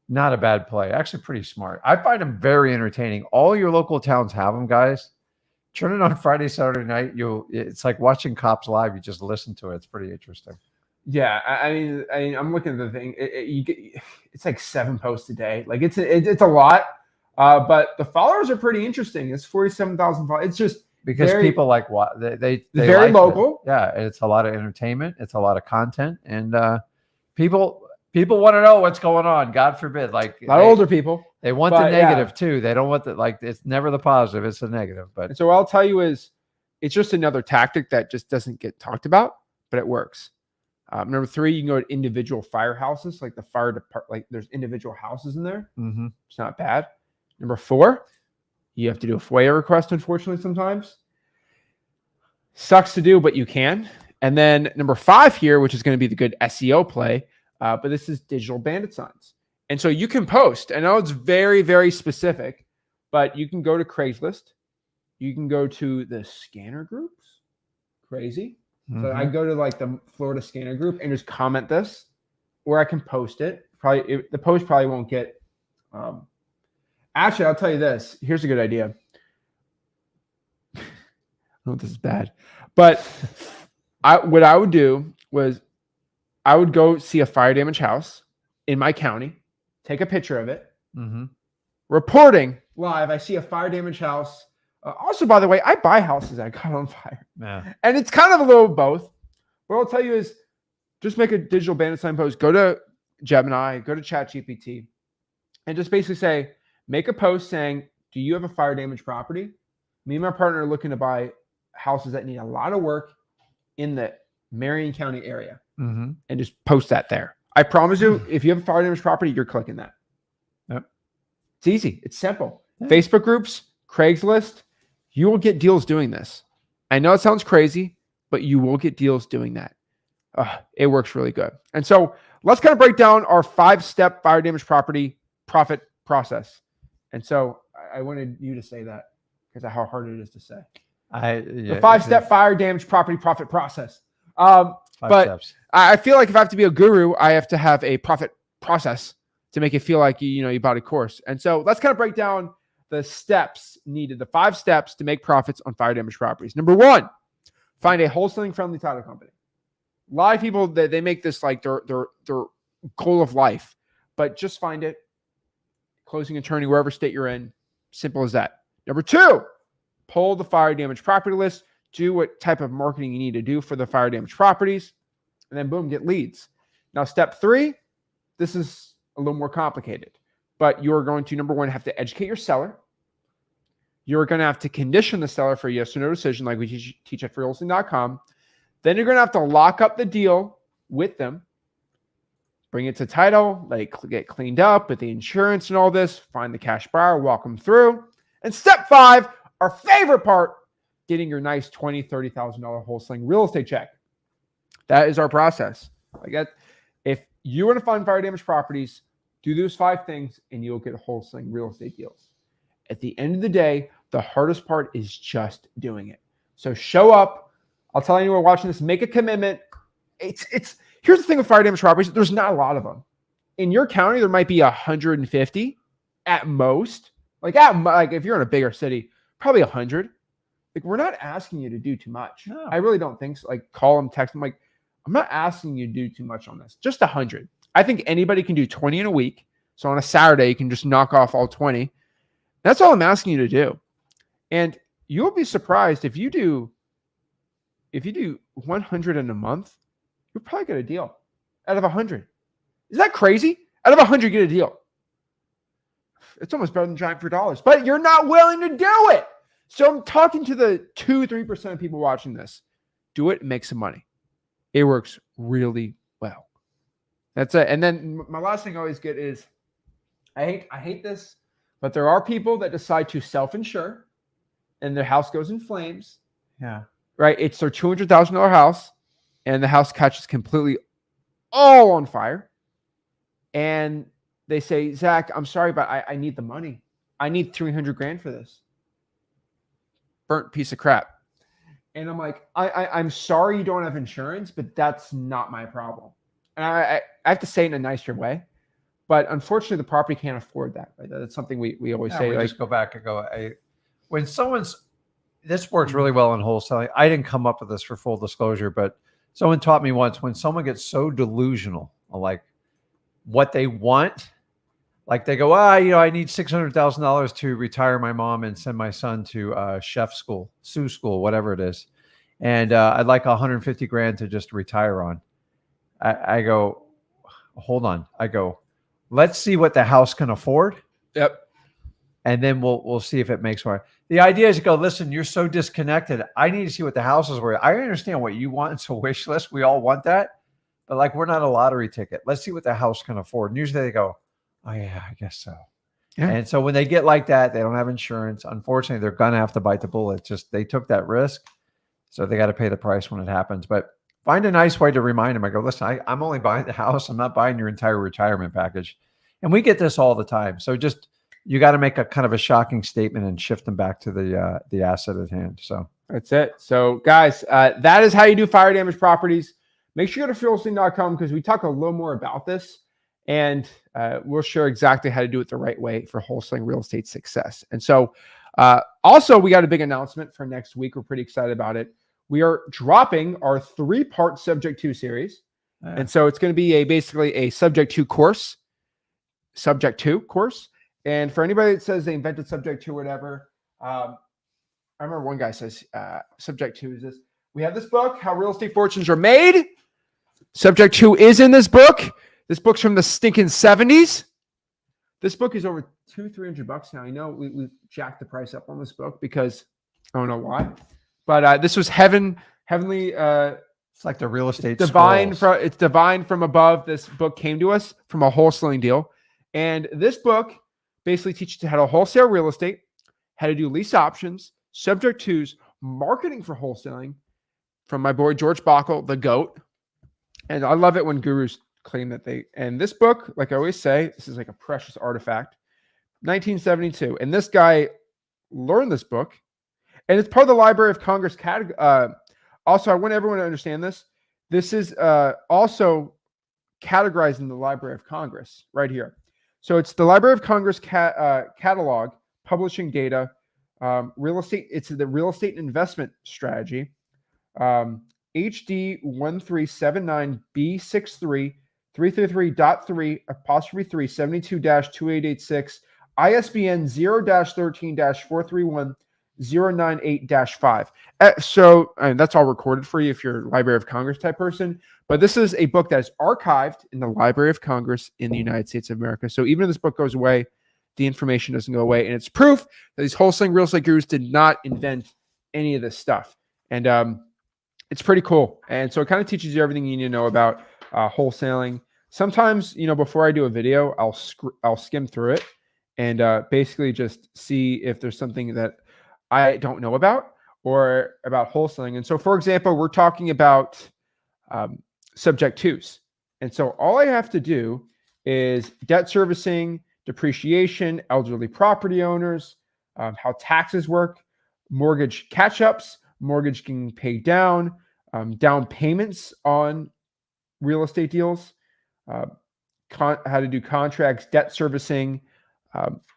Not a bad play. Actually pretty smart. I find them very entertaining. All your local towns have them, guys. Turn it on Friday, Saturday night. It's like watching Cops Live. You just listen to it. It's pretty interesting. Yeah. I mean, I'm looking at the thing. It's like 7 posts a day. Like it's a lot. But the followers are pretty interesting. It's 47,000 followers. It's just, because people like what they very like local. It. Yeah, it's a lot of entertainment. It's a lot of content, and people want to know what's going on. God forbid, like a lot of older people. They want the negative too. They don't want it's never the positive. It's the negative. But so what I'll tell you is, it's just another tactic that just doesn't get talked about, but it works. Number 3, you can go to individual firehouses, like the fire department. Like there's individual houses in there. Mm-hmm. It's not bad. Number 4. You have to do a FOIA request, unfortunately, sometimes. Sucks to do, but you can. And then number 5 here, which is going to be the good SEO play, but this is digital bandit signs. And so you can post. I know it's very, very specific, but you can go to Craigslist. You can go to the scanner groups. Crazy. Mm-hmm. So I go to like the Florida scanner group and just comment this, or I can post it. The post probably won't get... Actually, I'll tell you this. Here's a good idea. I know this is bad, but what I would do was I would go see a fire damage house in my county, take a picture of it, reporting live. I see a fire damage house. Also, by the way, I buy houses that got on fire. Yeah. And it's kind of a little both. What I'll tell you is just make a digital bandit sign post. Go to Gemini, go to ChatGPT, and just basically say, make a post saying, do you have a fire damage property? Me and my partner are looking to buy houses that need a lot of work in the Marion County area. And just post that there. I promise you, if you have a fire damage property, you're clicking that. Yep. It's easy. It's simple. Yeah. Facebook groups, Craigslist, you will get deals doing this. I know it sounds crazy, but you will get deals doing that. It works really good. And so let's kind of break down our 5-step fire damage property profit process. And so I wanted you to say that because of how hard it is to say. The 5-step fire damage property profit process. But steps. I feel like if I have to be a guru, I have to have a profit process to make it feel like you bought a course. And so let's kind of break down the steps needed, the 5 steps to make profits on fire damage properties. Number 1, find a wholesaling friendly title company. A lot of people they make this like their goal of life, but just find it. Closing attorney, wherever state you're in. Simple as that. Number 2, pull the fire damage property list. Do what type of marketing you need to do for the fire damage properties. And then boom, get leads. Now, step 3, this is a little more complicated. But you're going to, number 1, have to educate your seller. You're going to have to condition the seller for a yes or no decision like we teach at freewholesaling.com. Then you're going to have to lock up the deal with them, bring it to title, like get cleaned up with the insurance and all this, find the cash buyer, walk them through. And step 5, our favorite part, getting your nice $20,000, $30,000 wholesaling real estate check. That is our process. If you want to find fire damage properties, do those 5 things and you'll get wholesaling real estate deals. At the end of the day, the hardest part is just doing it. So show up. I'll tell anyone watching this, make a commitment. Here's the thing with fire damage properties. There's not a lot of them. In your county, there might be 150 at most. Like if you're in a bigger city, probably 100. Like, we're not asking you to do too much. No. I really don't think so. Like, call them, text them. Like, I'm not asking you to do too much on this. Just 100. I think anybody can do 20 in a week. So on a Saturday, you can just knock off all 20. That's all I'm asking you to do. And you'll be surprised if you do 100 in a month, you'll probably get a deal out of 100. Is that crazy? Out of 100, get a deal. It's almost better than trying for dollars, but you're not willing to do it. So I'm talking to the 2-3% of people watching this. Do it and make some money. It works really well. That's it. And then my last thing I always get is, I hate this, but there are people that decide to self-insure and their house goes in flames. Yeah. Right? It's their $200,000 house and the house catches completely all on fire. And they say, Zach, I'm sorry, but I need the money. I need $300,000 for this. Burnt piece of crap. And I'm like, I'm sorry you don't have insurance, but that's not my problem. And I have to say it in a nicer way. But unfortunately, the property can't afford that. Right? That's something we always say. We like, just go back and go, when this works really well in wholesaling. I didn't come up with this for full disclosure, but someone taught me once, when someone gets so delusional, like what they want, like they go, I need $600,000 to retire my mom and send my son to chef school, sous school, whatever it is. And I'd like $150,000 to just retire on. I go, hold on. I go, let's see what the house can afford. Yep. And then we'll see if it makes more. The idea is to go, listen, you're so disconnected. I need to see what the house is worth. I understand what you want. It's a wish list. We all want that. But like, we're not a lottery ticket. Let's see what the house can afford. And usually they go, oh yeah, I guess so. Yeah. And so when they get like that, they don't have insurance. Unfortunately, they're going to have to bite the bullet. Just, they took that risk. So they got to pay the price when it happens. But find a nice way to remind them. I go, listen, I'm only buying the house. I'm not buying your entire retirement package. And we get this all the time. So just, you got to make a kind of a shocking statement and shift them back to the asset at hand. So that's it. So guys, that is how you do fire damage properties. Make sure you go to Wholesaling.com because we talk a little more about this, and we'll share exactly how to do it the right way for wholesaling real estate success. And so also, we got a big announcement for next week. We're pretty excited about it. We are dropping our 3-part Subject to series. And so it's going to be basically a Subject to course. And for anybody that says they invented Subject to whatever, I remember one guy says, Subject to is this. We have this book, How Real Estate Fortunes Are Made. Subject to is in this book. This book's from the stinking 70s. This book is over $200-$300 now. I know we jacked the price up on this book because I don't know why. But this was heavenly. It's like the real estate divine. It's divine from above. This book came to us from a wholesaling deal. And this book basically teaches you how to wholesale real estate, how to do lease options, subject twos, marketing for wholesaling from my boy George Bockel, the GOAT. And I love it when gurus claim that and this book, like I always say, this is like a precious artifact, 1972. And this guy learned this book, and it's part of the Library of Congress category. Also, I want everyone to understand this. This is also categorized in the Library of Congress right here. So it's the Library of Congress catalog, publishing data, real estate. It's the real estate investment strategy, HD 1379B63 333.3 apostrophe 3 72-2886 ISBN 0-13-431-098-5. So and that's all recorded for you if you're a Library of Congress type person. But this is a book that is archived in the Library of Congress in the United States of America. So even if this book goes away, the information doesn't go away. And it's proof that these wholesaling real estate gurus did not invent any of this stuff. And it's pretty cool. And so it kind of teaches you everything you need to know about wholesaling. Sometimes, before I do a video, I'll skim through it and basically just see if there's something that I don't know about or about wholesaling. And so, for example, we're talking about subject twos. And so all I have to do is debt servicing, depreciation, elderly property owners, how taxes work, mortgage catch-ups, mortgage getting paid down, down payments on real estate deals, how to do contracts, debt servicing.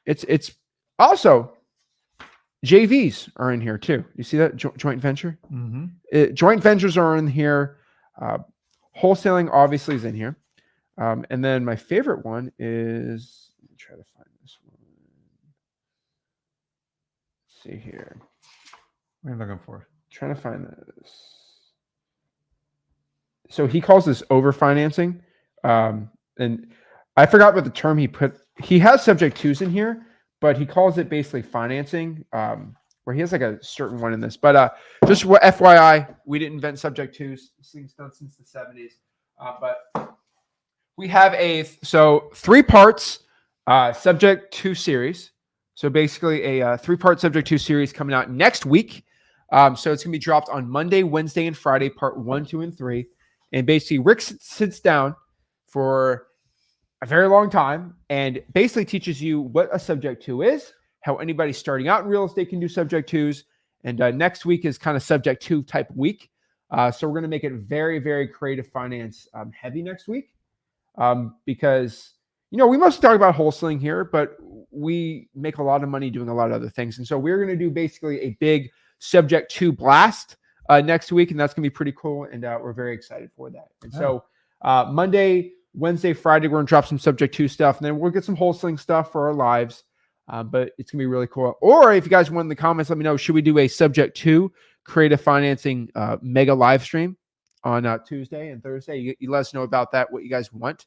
It's also JVs are in here too. You see that joint venture? Mm-hmm. Joint ventures are in here. Wholesaling obviously is in here. And then my favorite one is, let me try to find this one. Let's see here. What are you looking for? Trying to find this. So he calls this overfinancing. And I forgot what the term he put. He has subject twos in here, but he calls it basically financing, where he has like a certain one in this. But just what FYI, we didn't invent subject twos. This thing's done since the 70s. But we have so 3 parts subject to series. So basically a 3-part subject to series coming out next week. So it's going to be dropped on Monday, Wednesday, and Friday, part 1, 2, and 3. And basically Rick sits down for a very long time and basically teaches you what a subject to is, how anybody starting out in real estate can do subject twos. And next week is kind of subject to type week. So we're going to make it very, very creative finance heavy next week because, we mostly talk about wholesaling here, but we make a lot of money doing a lot of other things. And so we're going to do basically a big subject to blast next week. And that's going to be pretty cool. And we're very excited for that. And so Monday, Wednesday, Friday, we're going to drop some subject to stuff. And then we'll get some wholesaling stuff for our lives. But it's going to be really cool. Or if you guys want in the comments, let me know, should we do a subject to creative financing mega live stream on Tuesday and Thursday? You let us know about that, what you guys want.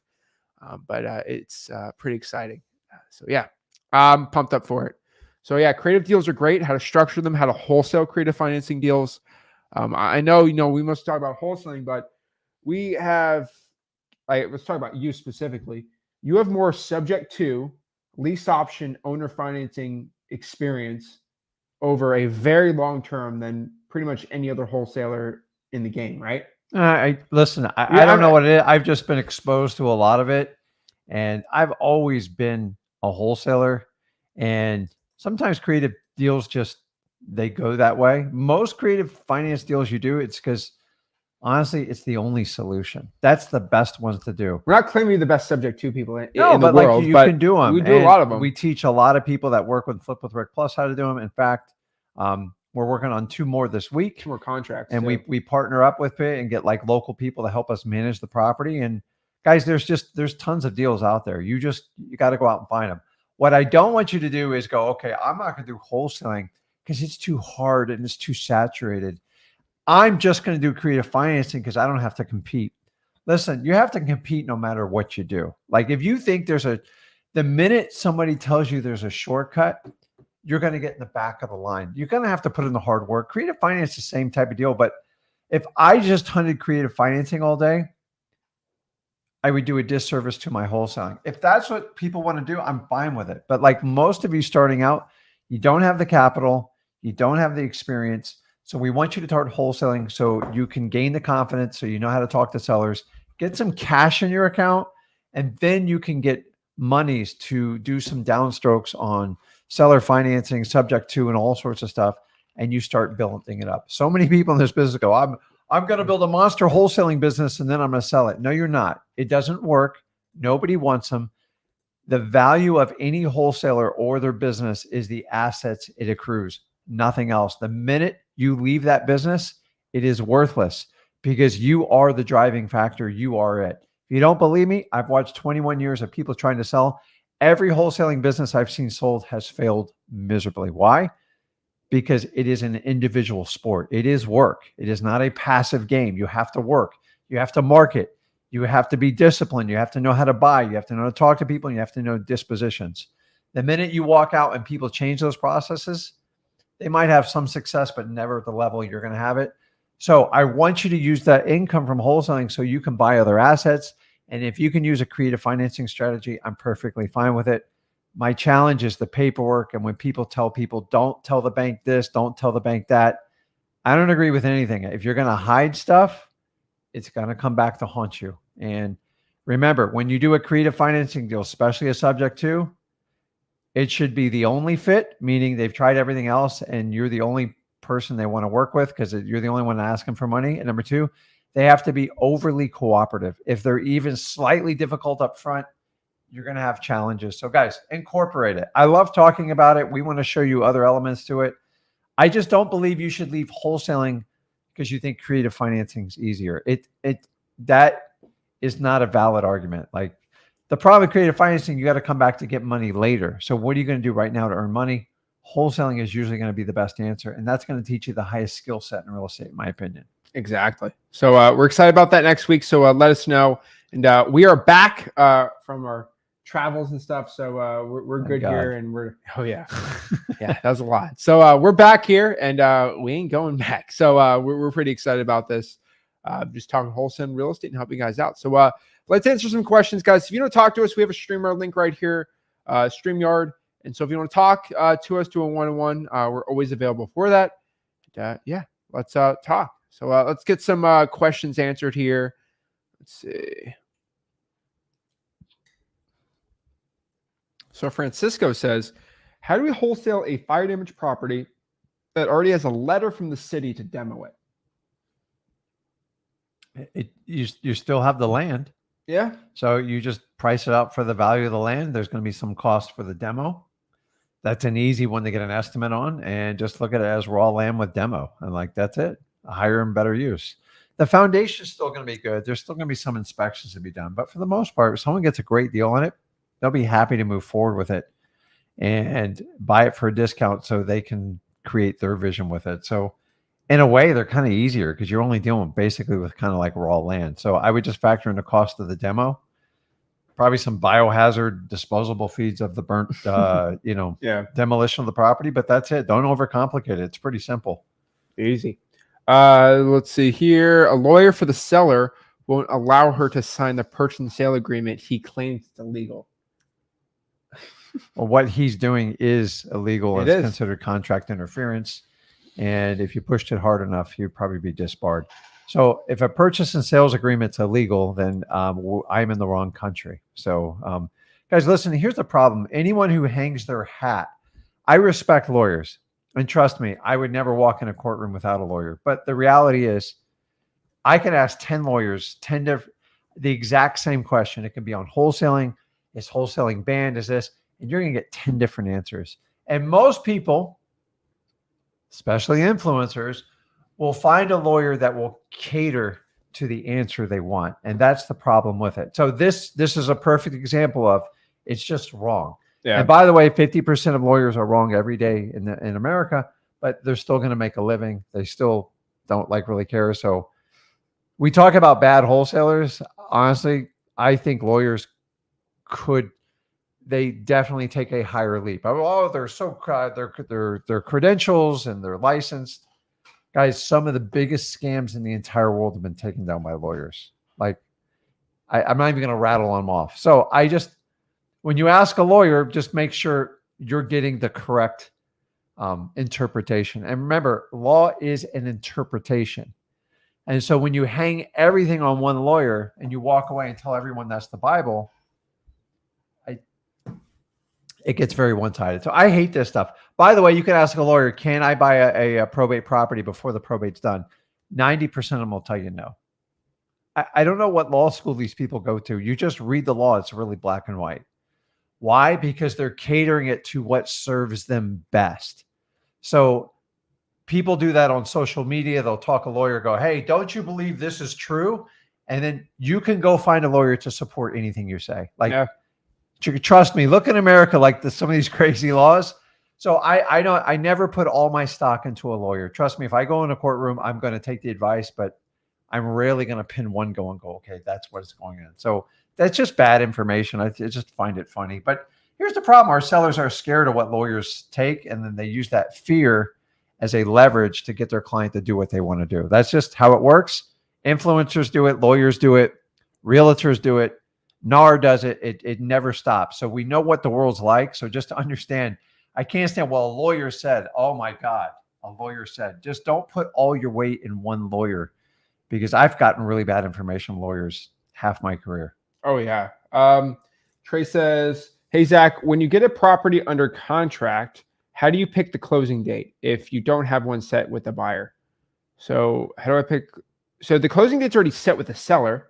But it's pretty exciting. So yeah, I'm pumped up for it. So yeah, creative deals are great. How to structure them, how to wholesale creative financing deals. I know, we must talk about wholesaling, but we have, let's talk about you specifically. You have more subject to lease option owner financing experience over a very long term than pretty much any other wholesaler in the game, right? I don't know what it is. I've just been exposed to a lot of it, and I've always been a wholesaler. And sometimes creative deals they go that way. Most creative finance deals you do, it's because honestly, it's the only solution. That's the best ones to do. We're not claiming the best subject to people in the world, like you can do them. We do a lot of them. We teach a lot of people that work with Flip with Rick Plus how to do them. In fact, we're working on 2 more this week. 2 more contracts. And we partner up with it and get like local people to help us manage the property. And guys, there's tons of deals out there. You got to go out and find them. What I don't want you to do is go, okay, I'm not going to do wholesaling because it's too hard and it's too saturated. I'm just going to do creative financing because I don't have to compete. Listen, you have to compete no matter what you do. Like if you think the minute somebody tells you there's a shortcut, you're going to get in the back of the line. You're going to have to put in the hard work. Creative finance is the same type of deal. But if I just hunted creative financing all day, I would do a disservice to my wholesaling. If that's what people want to do, I'm fine with it. But like most of you starting out, you don't have the capital, you don't have the experience. So we want you to start wholesaling so you can gain the confidence, so you know how to talk to sellers, get some cash in your account, and then you can get monies to do some downstrokes on seller financing, subject to, and all sorts of stuff, and you start building it up. So many people in this business go, I'm going to build a monster wholesaling business and then I'm going to sell it. No, you're not. It doesn't work. Nobody wants them. The value of any wholesaler or their business is the assets it accrues, nothing else. The minute you leave that business, it is worthless because you are the driving factor. You are it. If you don't believe me, I've watched 21 years of people trying to sell. Every wholesaling business I've seen sold has failed miserably. Why? Because it is an individual sport. It is work. It is not a passive game. You have to work. You have to market. You have to be disciplined. You have to know how to buy. You have to know how to talk to people. And you have to know dispositions. The minute you walk out and people change those processes, they might have some success, but never at the level you're going to have it. So I want you to use that income from wholesaling so you can buy other assets. And if you can use a creative financing strategy, I'm perfectly fine with it. My challenge is the paperwork. And when people tell people, don't tell the bank this, don't tell the bank that, I don't agree with anything. If you're going to hide stuff, it's going to come back to haunt you. And remember, when you do a creative financing deal, especially a subject to, it should be the only fit, meaning they've tried everything else and you're the only person they want to work with because you're the only one asking for money. And number two, they have to be overly cooperative. If they're even slightly difficult up front, you're going to have challenges. So guys, incorporate it. I love talking about it. We want to show you other elements to it. I just don't believe you should leave wholesaling because you think creative financing is easier. That is not a valid argument. Like the problem with creative financing, you got to come back to get money later. So what are you going to do right now to earn money? Wholesaling is usually going to be the best answer. And that's going to teach you the highest skill set in real estate, in my opinion. Exactly. So we're excited about that next week. So let us know. And we are back from our travels and stuff. So we're good here. And yeah, that was a lot. So we're back here and we ain't going back. So we're pretty excited about this. Just talking wholesale real estate and helping you guys out. So let's answer some questions, guys. If you want to talk to us, we have a StreamYard link right here, StreamYard. And so if you want to talk to us, do a one-on-one, we're always available for that. And, let's talk. So let's get some questions answered here. Let's see. So Francisco says, how do we wholesale a fire damage property that already has a letter from the city to demo it? You still have the land. Yeah. So you just price it out for the value of the land. There's going to be some cost for the demo. That's an easy one to get an estimate on, and just look at it as raw land with demo. And like, that's it. A higher and better use. The foundation is still going to be good. There's still going to be some inspections to be done, but for the most part, if someone gets a great deal on it, they'll be happy to move forward with it and buy it for a discount so they can create their vision with it. So in a way, they're kind of easier because you're only dealing basically with kind of like raw land. So I would just factor in the cost of the demo, probably some biohazard disposable fees of the burnt, demolition of the property, but that's it. Don't overcomplicate it. It's pretty simple. Easy. Let's see here. A lawyer for the seller won't allow her to sign the purchase and sale agreement. He claims it's illegal. Well, what he's doing is illegal. It's considered contract interference. And if you pushed it hard enough, you'd probably be disbarred. So if a purchase and sales agreement's illegal, then I'm in the wrong country. So guys, listen, here's the problem. Anyone who hangs their hat, I respect lawyers. And trust me, I would never walk in a courtroom without a lawyer. But the reality is, I can ask 10 lawyers, the exact same question. It can be on wholesaling. Is wholesaling banned? Is this? And you're going to get 10 different answers. And most people, especially influencers, will find a lawyer that will cater to the answer they want. And that's the problem with it. So this is a perfect example of it's just wrong. Yeah. And by the way, 50% of lawyers are wrong every day in America, but they're still going to make a living. They still don't really care. So we talk about bad wholesalers. Honestly, I think lawyers they definitely take a higher leap. Oh, they're so their credentials and they're licensed. Guys, some of the biggest scams in the entire world have been taken down by lawyers. Like, I'm not even going to rattle them off. So when you ask a lawyer, just make sure you're getting the correct interpretation. And remember, law is an interpretation. And so when you hang everything on one lawyer and you walk away and tell everyone that's the Bible, it gets very one-sided. So I hate this stuff. By the way, you can ask a lawyer, can I buy a probate property before the probate's done? 90% of them will tell you no. I don't know what law school these people go to. You just read the law. It's really black and white. Why? Because they're catering it to what serves them best. So people do that on social media. They'll talk a lawyer, go, hey, don't you believe this is true? And then you can go find a lawyer to support anything you say. Trust me, look in America, some of these crazy laws. So I never put all my stock into a lawyer. Trust me, if I go in a courtroom, I'm going to take the advice, but I'm rarely going to pin one go and go, okay, that's what is going on. So that's just bad information. I just find it funny. But here's the problem. Our sellers are scared of what lawyers take, and then they use that fear as a leverage to get their client to do what they want to do. That's just how it works. Influencers do it, lawyers do it, realtors do it, NAR does it. It never stops. So we know what the world's like. So just to understand, I can't stand, well, a lawyer said, oh my God, a lawyer said, just don't put all your weight in one lawyer, because I've gotten really bad information from lawyers half my career. Oh yeah. Trey says, hey, Zach, when you get a property under contract, how do you pick the closing date if you don't have one set with the buyer? So how do I pick? So the closing date's already set with the seller.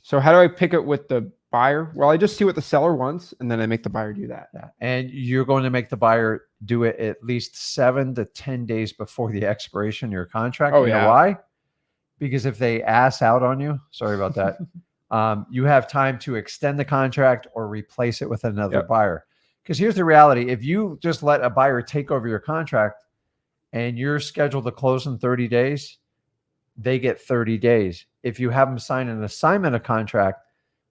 So how do I pick it with the buyer? Well, I just see what the seller wants, and then I make the buyer do that. Yeah. And you're going to make the buyer do it at least 7 to 10 days before the expiration of your contract. Oh, you know why? Because if they ass out on you, sorry about that, you have time to extend the contract or replace it with another buyer. Because here's the reality. If you just let a buyer take over your contract and you're scheduled to close in 30 days, they get 30 days. If you have them sign an assignment of contract,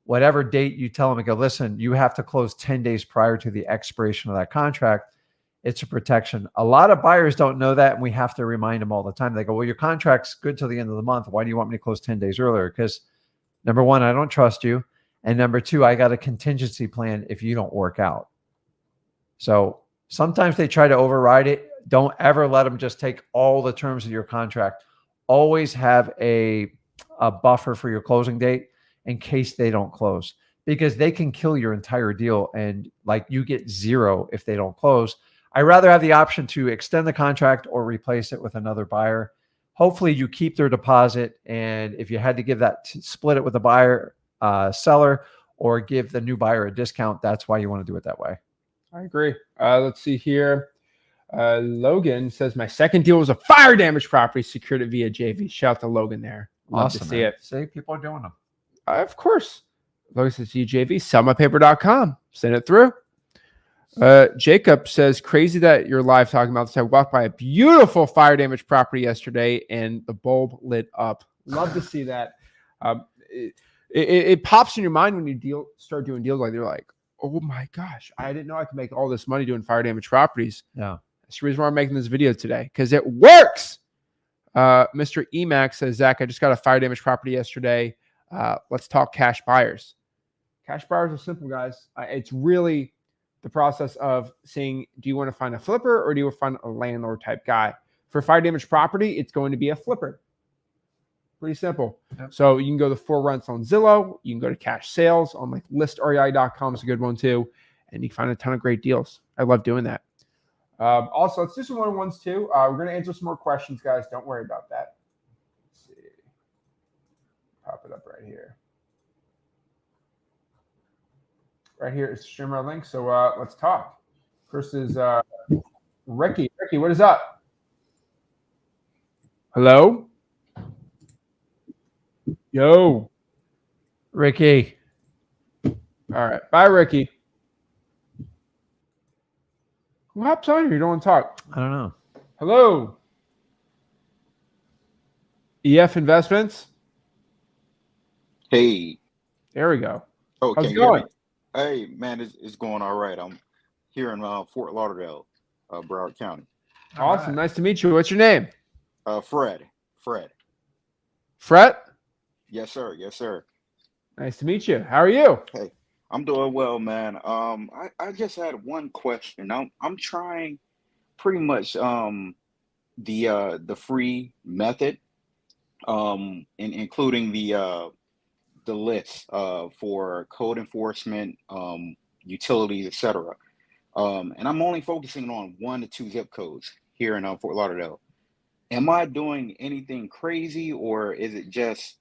whatever date you tell them, go, listen, you have to close 10 days prior to the expiration of that contract. It's a protection. A lot of buyers don't know that, and we have to remind them all the time. They go, well, your contract's good till the end of the month. Why do you want me to close 10 days earlier? Because number one, I don't trust you. And number two, I got a contingency plan if you don't work out. So sometimes they try to override it. Don't ever let them just take all the terms of your contract. Always have a buffer for your closing date in case they don't close, because they can kill your entire deal and like you get zero if they don't close. I rather have the option to extend the contract or replace it with another buyer. Hopefully you keep their deposit. And if you had to give that, split it with the buyer, seller, or give the new buyer a discount, that's why you want to do it that way. I agree. Let's see here. Logan says, my second deal was a fire damage property secured it via JV. Shout out to Logan there. Love Awesome, to see man. it. See, people are doing them. Of course. Logan says, JV, sellmypaper.com. Send it through. Jacob says, crazy that you're live talking about this. I walked by a beautiful fire damage property yesterday and the bulb lit up. Love to see that. It pops in your mind when you start doing deals like, you're like, oh my gosh, I didn't know I could make all this money doing fire damage properties. Yeah. That's the reason why I'm making this video today, because it works. Mr. Emax says, Zach, I just got a fire damage property yesterday. Let's talk cash buyers. Cash buyers are simple, guys. It's really the process of saying, do you want to find a flipper or do you want to find a landlord type guy? For fire damage property, it's going to be a flipper. Pretty simple. Yep. So you can go to For Rents on Zillow. You can go to cash sales on like listrei.com is a good one too. And you can find a ton of great deals. I love doing that. Also, let's do some one-on-ones too. We're going to answer some more questions, guys. Don't worry about that. Let's see. Pop it up right here. Right here is the streamer link. So let's talk. First is Ricky. Ricky, what is up? Hello? Yo. Ricky. All right. Bye, Ricky. Who hops on here? You don't want to talk. I don't know. Hello. EF Investments. Hey. There we go. Oh, how's it going? Hey, man, it's going all right. I'm here in Fort Lauderdale, Broward County. Awesome. Nice to meet you. What's your name? Fred. Fred? Yes, sir. Yes, sir. Nice to meet you. How are you? Hey, I'm doing well, man. I just had one question. I'm trying pretty much the free method, including the list for code enforcement, utilities, etc. And I'm only focusing on 1 to 2 zip codes here in Fort Lauderdale. Am I doing anything crazy, or is it just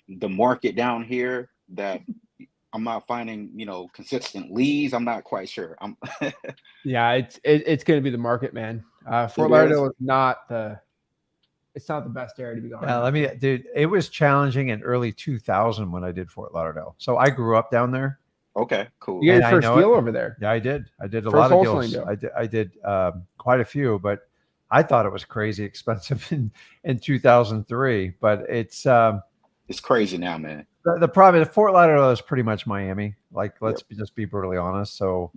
the market down here that I'm not finding, consistent leads? I'm not quite sure. Yeah, it's going to be the market, man. Fort Lauderdale is not the best area to be going. Yeah, dude, it was challenging in early 2000 when I did Fort Lauderdale. So I grew up down there. Okay, cool. You got your first deal over there? Yeah, I did. I did a First lot of wholesaling deals. deal. I did quite a few, but I thought it was crazy expensive in 2003. But it's crazy now, man. The problem is Fort Lauderdale is pretty much Miami. Like, let's just be brutally honest. So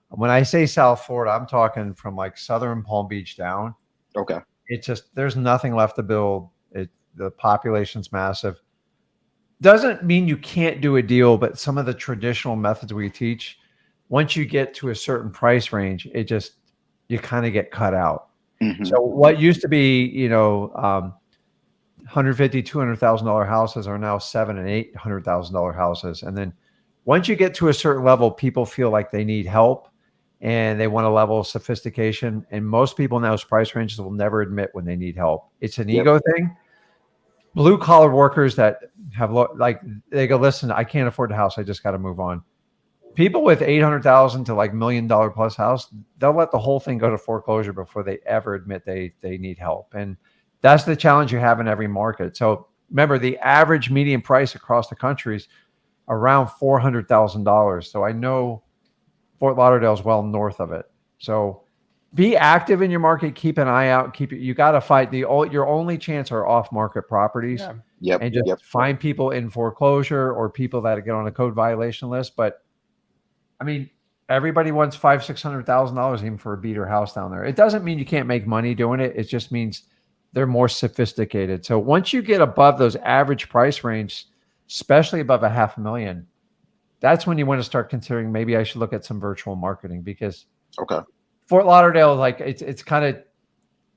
when I say South Florida, I'm talking from like southern Palm Beach down. Okay. It's just there's nothing left to build. The population's massive. Doesn't mean you can't do a deal, but some of the traditional methods we teach, once you get to a certain price range, you kind of get cut out. Mhm. So what used to be, $150,000, $200,000 houses are now $700,000 and $800,000 houses. And then once you get to a certain level, people feel like they need help and they want a level of sophistication. And most people in those price ranges will never admit when they need help. It's an ego thing. Blue collar workers that have they go, listen, I can't afford the house. I just got to move on. People with 800,000 to like $1 million plus house, they'll let the whole thing go to foreclosure before they ever admit they need help. And that's the challenge you have in every market. So remember, the average median price across the country is around $400,000. So I know Fort Lauderdale is well north of it. So be active in your market. Keep an eye out. You got to fight your only chance are off market properties. Yeah. Yep. And just find people in foreclosure or people that get on a code violation list. But I mean, everybody wants $500,000-$600,000 even for a beater house down there. It doesn't mean you can't make money doing it. It just means they're more sophisticated. So once you get above those average price range, especially above $500,000, that's when you want to start considering maybe I should look at some virtual marketing, because Fort Lauderdale, like it's kind of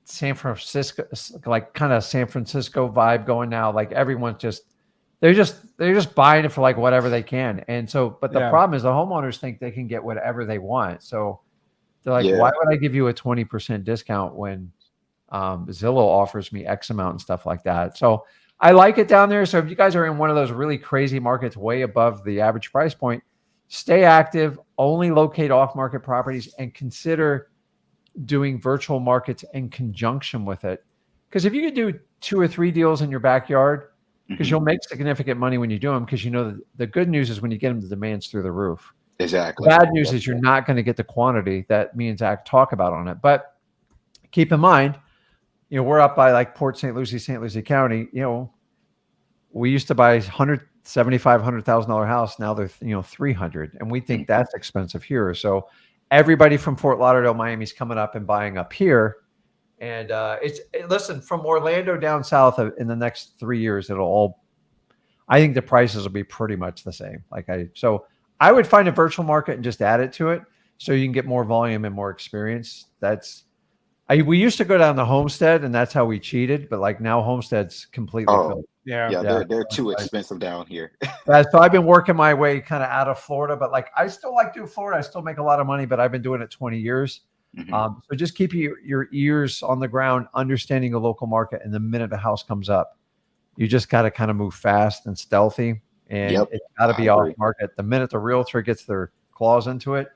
San Francisco, like kind of San Francisco vibe going now. Like everyone's they're just buying it for like whatever they can. And so, but the problem is the homeowners think they can get whatever they want. So they're like, why would I give you a 20% discount when Zillow offers me X amount and stuff like that? So I like it down there. So if you guys are in one of those really crazy markets way above the average price point, stay active, only locate off-market properties, and consider doing virtual markets in conjunction with it. Because if you could do 2 or 3 deals in your backyard, because you'll make significant money when you do them, because the good news is when you get them, the demand's through the roof. Exactly. The bad news is you're not going to get the quantity that me and Zach talk about on it. But keep in mind, we're up by like Port St. Lucie County. We used to buy $175,000 house. Now they're $300,000, and we think that's expensive here. So everybody from Fort Lauderdale, Miami's coming up and buying up here. And listen, from Orlando down south in the next 3 years, I think the prices will be pretty much the same. So I would find a virtual market and just add it to it so you can get more volume and more experience. We used to go down to Homestead, and that's how we cheated. But like now Homestead's completely filled. They're too expensive down here. So I've been working my way kind of out of Florida, but like I still like doing Florida. I still make a lot of money, but I've been doing it 20 years. So just keep your ears on the ground, understanding the local market. And the minute a house comes up, you just got to kind of move fast and stealthy, and it's got to be off market. The minute the realtor gets their claws into it,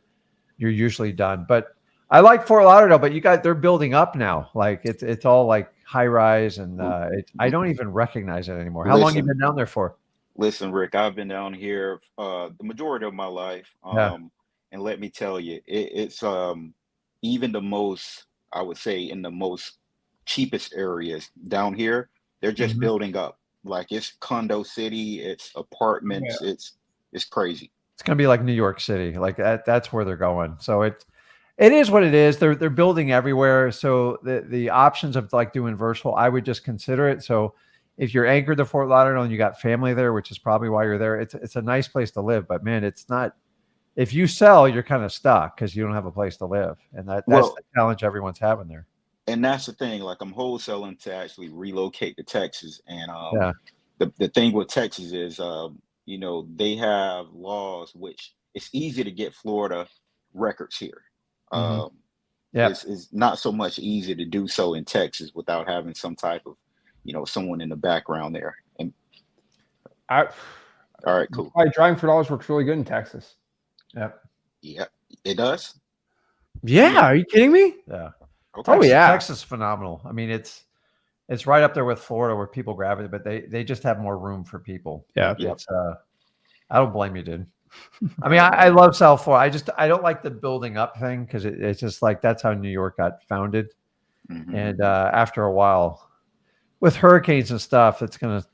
you're usually done. But I like Fort Lauderdale, but they're building up now. Like it's all like high rise, and I don't even recognize it anymore. How long have you been down there for? Listen, Rick, I've been down here the majority of my life. And let me tell you, it's even the most, I would say, in the most cheapest areas down here, they're just building up. Like it's condo city, it's apartments, it's crazy. It's gonna be like New York City, like that's where they're going. So it is what it is. They're building everywhere. So the options of like doing virtual, I would just consider it. So if you're anchored to Fort Lauderdale and you got family there, which is probably why you're there, it's a nice place to live. But man, it's not. If you sell, you're kind of stuck because you don't have a place to live, and that's the challenge everyone's having there. And that's the thing. Like I'm wholesaling to actually relocate to Texas, and the thing with Texas is, they have laws which it's easy to get Florida records here. It's not so much easy to do so in Texas without having some type of, someone in the background there. And all right, cool. Driving for dollars works really good in Texas. Yeah, it does. Yeah, are you kidding me? Yeah. Okay. Texas is phenomenal. I mean, it's right up there with Florida where people gravitate, but they just have more room for people. Yeah. It's I don't blame you, dude. I mean, I love South Florida. I don't like the building up thing because it's just like that's how New York got founded. And after a while, with hurricanes and stuff, it's gonna,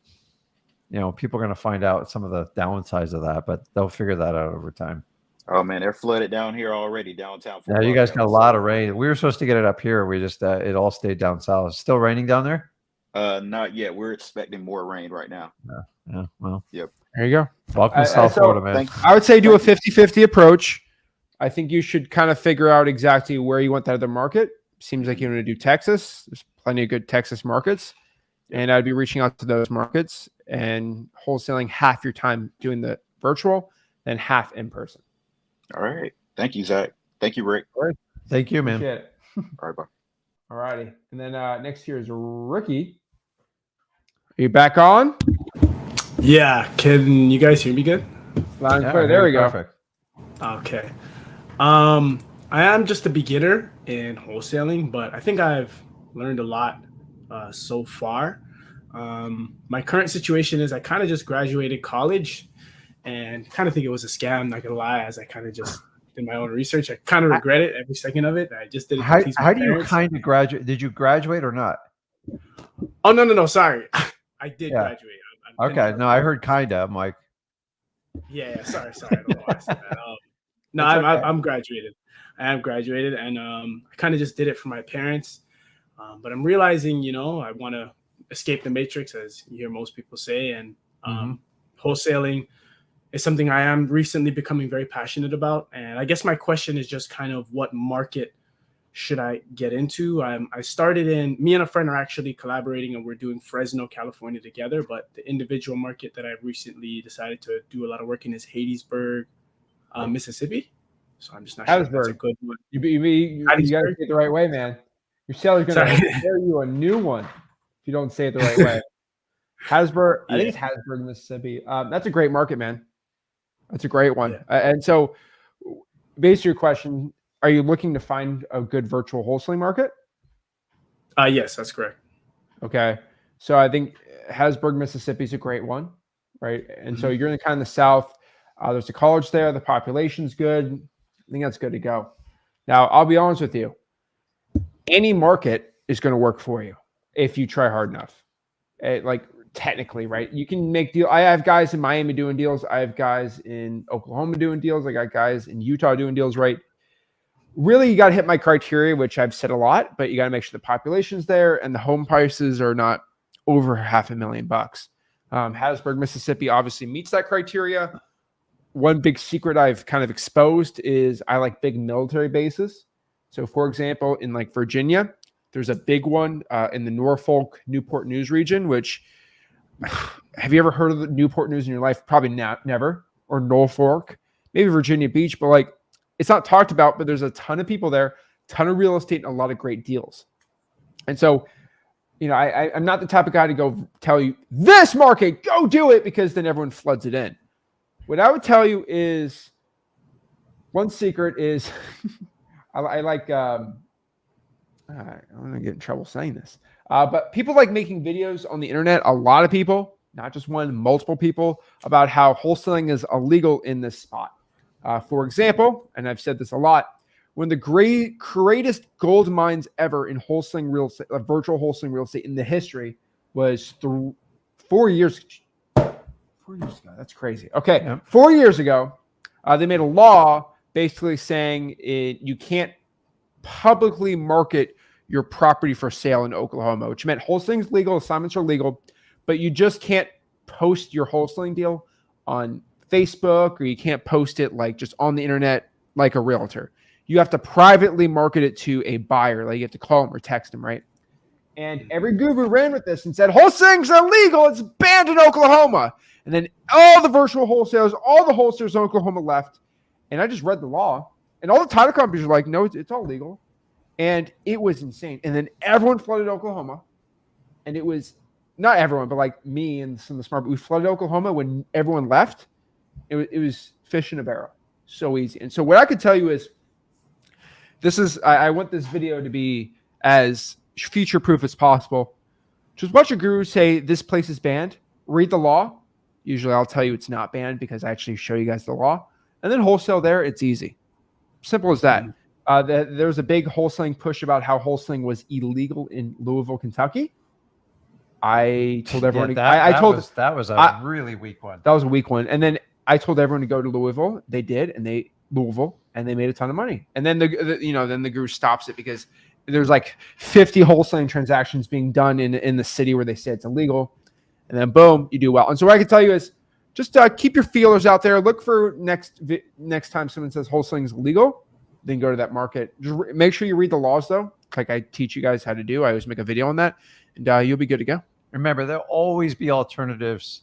people are gonna find out some of the downsides of that, but they'll figure that out over time. Oh man, they're flooded down here already, downtown Fort Yeah, you guys got a lot Lauderdale. of rain. We were supposed to get it up here. We just it all stayed down south. It's still raining down there? Not yet. We're expecting more rain right now. Yeah. Well, Yep. There you go. welcome to So South Florida, man. Thank I would say do a Thank 50-50 approach. I think you should kind of figure out exactly where you want that other market. Seems like you want to do Texas. There's plenty of good Texas markets. And I'd be reaching out to those markets and wholesaling half your time doing the virtual and half in person. All right. Thank you, Zach. Thank you, Rick. Thank you, man. Appreciate it. All right, bye. All righty. And then next here is Ricky. Are you back on? Yeah, can you guys hear me good? Loud and clear. There we go. Perfect. Okay. I am just a beginner in wholesaling, but I think I've learned a lot so far. My current situation is I kind of just graduated college and kind of think it was a scam, not gonna lie, as I kind of just did my own research. I kind of regret it every second of it. I just did it to please my How do you parents. kind of graduate? Did you graduate or not? Oh, no, sorry. I did Yeah. graduate. Okay. No, I heard kind of. I'm like, Yeah, sorry. I don't know why I said that. No, It's okay. I'm graduated. I am graduated, and I kind of just did it for my parents. But I'm realizing, I want to escape the matrix, as you hear most people say, and wholesaling is something I am recently becoming very passionate about. And I guess my question is just kind of what market should I get into? I started me and a friend are actually collaborating, and we're doing Fresno, California together. But the individual market that I've recently decided to do a lot of work in is Hattiesburg, Mississippi. So I'm just not sure if that's a Hattiesburg. good one. You got to say it the right way, man. Your seller's going to Sorry. share you a new one if you don't say it the right way. Hattiesburg, I think Yeah. it's Hattiesburg, Mississippi. That's a great market, man. That's a great one. Yeah. And so, based on your question, are you looking to find a good virtual wholesaling market? Yes, that's correct. Okay. So I think Hattiesburg, Mississippi is a great one, right? And so you're in the kind of the South. There's a college there. The population's good. I think that's good to go. Now, I'll be honest with you. Any market is going to work for you if you try hard enough. Technically, right? You can make deals. I have guys in Miami doing deals. I have guys in Oklahoma doing deals. I got guys in Utah doing deals, right? Really, you got to hit my criteria, which I've said a lot, but you got to make sure the population's there and the home prices are not over $500,000. Hattiesburg, Mississippi obviously meets that criteria. One big secret I've kind of exposed is I like big military bases. So, for example, in like Virginia, there's a big one in the Norfolk, Newport News region, which have you ever heard of the Newport News in your life? Probably not, never. Or Norfolk, maybe Virginia Beach, but like it's not talked about, but there's a ton of people there, ton of real estate, and a lot of great deals. And so, I'm not the type of guy to go tell you this market, go do it, because then everyone floods it in. What I would tell you is one secret is I like, I'm going to get in trouble saying this, but people like making videos on the internet. A lot of people, not just one, multiple people, about how wholesaling is illegal in this spot. For example, and I've said this a lot, one of the greatest gold mines ever in wholesaling real estate, virtual wholesaling real estate in the history was 4 years ago. 4 years ago. That's crazy. Okay. Yeah. 4 years ago, they made a law basically saying you can't publicly market your property for sale in Oklahoma, which meant wholesaling's legal, assignments are legal, but you just can't post your wholesaling deal on Facebook, or you can't post it like just on the internet like a realtor. You have to privately market it to a buyer. Like you have to call them or text them, right? And every guru ran with this and said, wholesaling's illegal. It's banned in Oklahoma. And then all the virtual wholesalers, all the wholesalers in Oklahoma left. And I just read the law. And all the title companies were like, no, it's all legal. And it was insane. And then everyone flooded Oklahoma. And it was, not everyone, but like me and some of the smart, we flooded Oklahoma when everyone left. It was fish in a barrel. So easy. And so what I could tell you is, I want this video to be as future-proof as possible. Just watch a guru say this place is banned. Read the law. Usually I'll tell you it's not banned because I actually show you guys the law. And then wholesale there, it's easy. Simple as that. There was a big wholesaling push about how wholesaling was illegal in Louisville, Kentucky. I told everyone that was a really weak one. That was a weak one. And then I told everyone to go to Louisville. They did, and they Louisville, and they made a ton of money. And then then the guru stops it because there's like 50 wholesaling transactions being done in the city where they say it's illegal, and then boom, you do well. And so what I can tell you is just keep your feelers out there. Look for next time someone says wholesaling is illegal, then go to that market. Just make sure you read the laws though, like I teach you guys how to do. I always make a video on that, and you'll be good to go. Remember, there'll always be alternatives.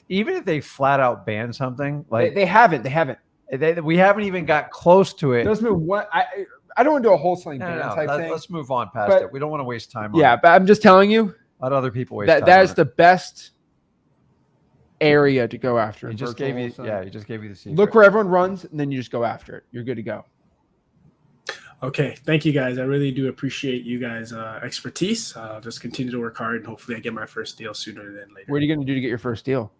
Even if they flat out ban something, like they haven't. We haven't even got close to it. Doesn't mean what I don't want to do a wholesaling ban type thing. Let's move on past it. We don't want to waste time on it. But I'm just telling you. Let other people waste time. That is the best area to go after. He just gave you the secret. Look where everyone runs, and then you just go after it. You're good to go. Okay, thank you guys. I really do appreciate you guys' expertise. I'll just continue to work hard, and hopefully I get my first deal sooner than later. What are you going to do to get your first deal?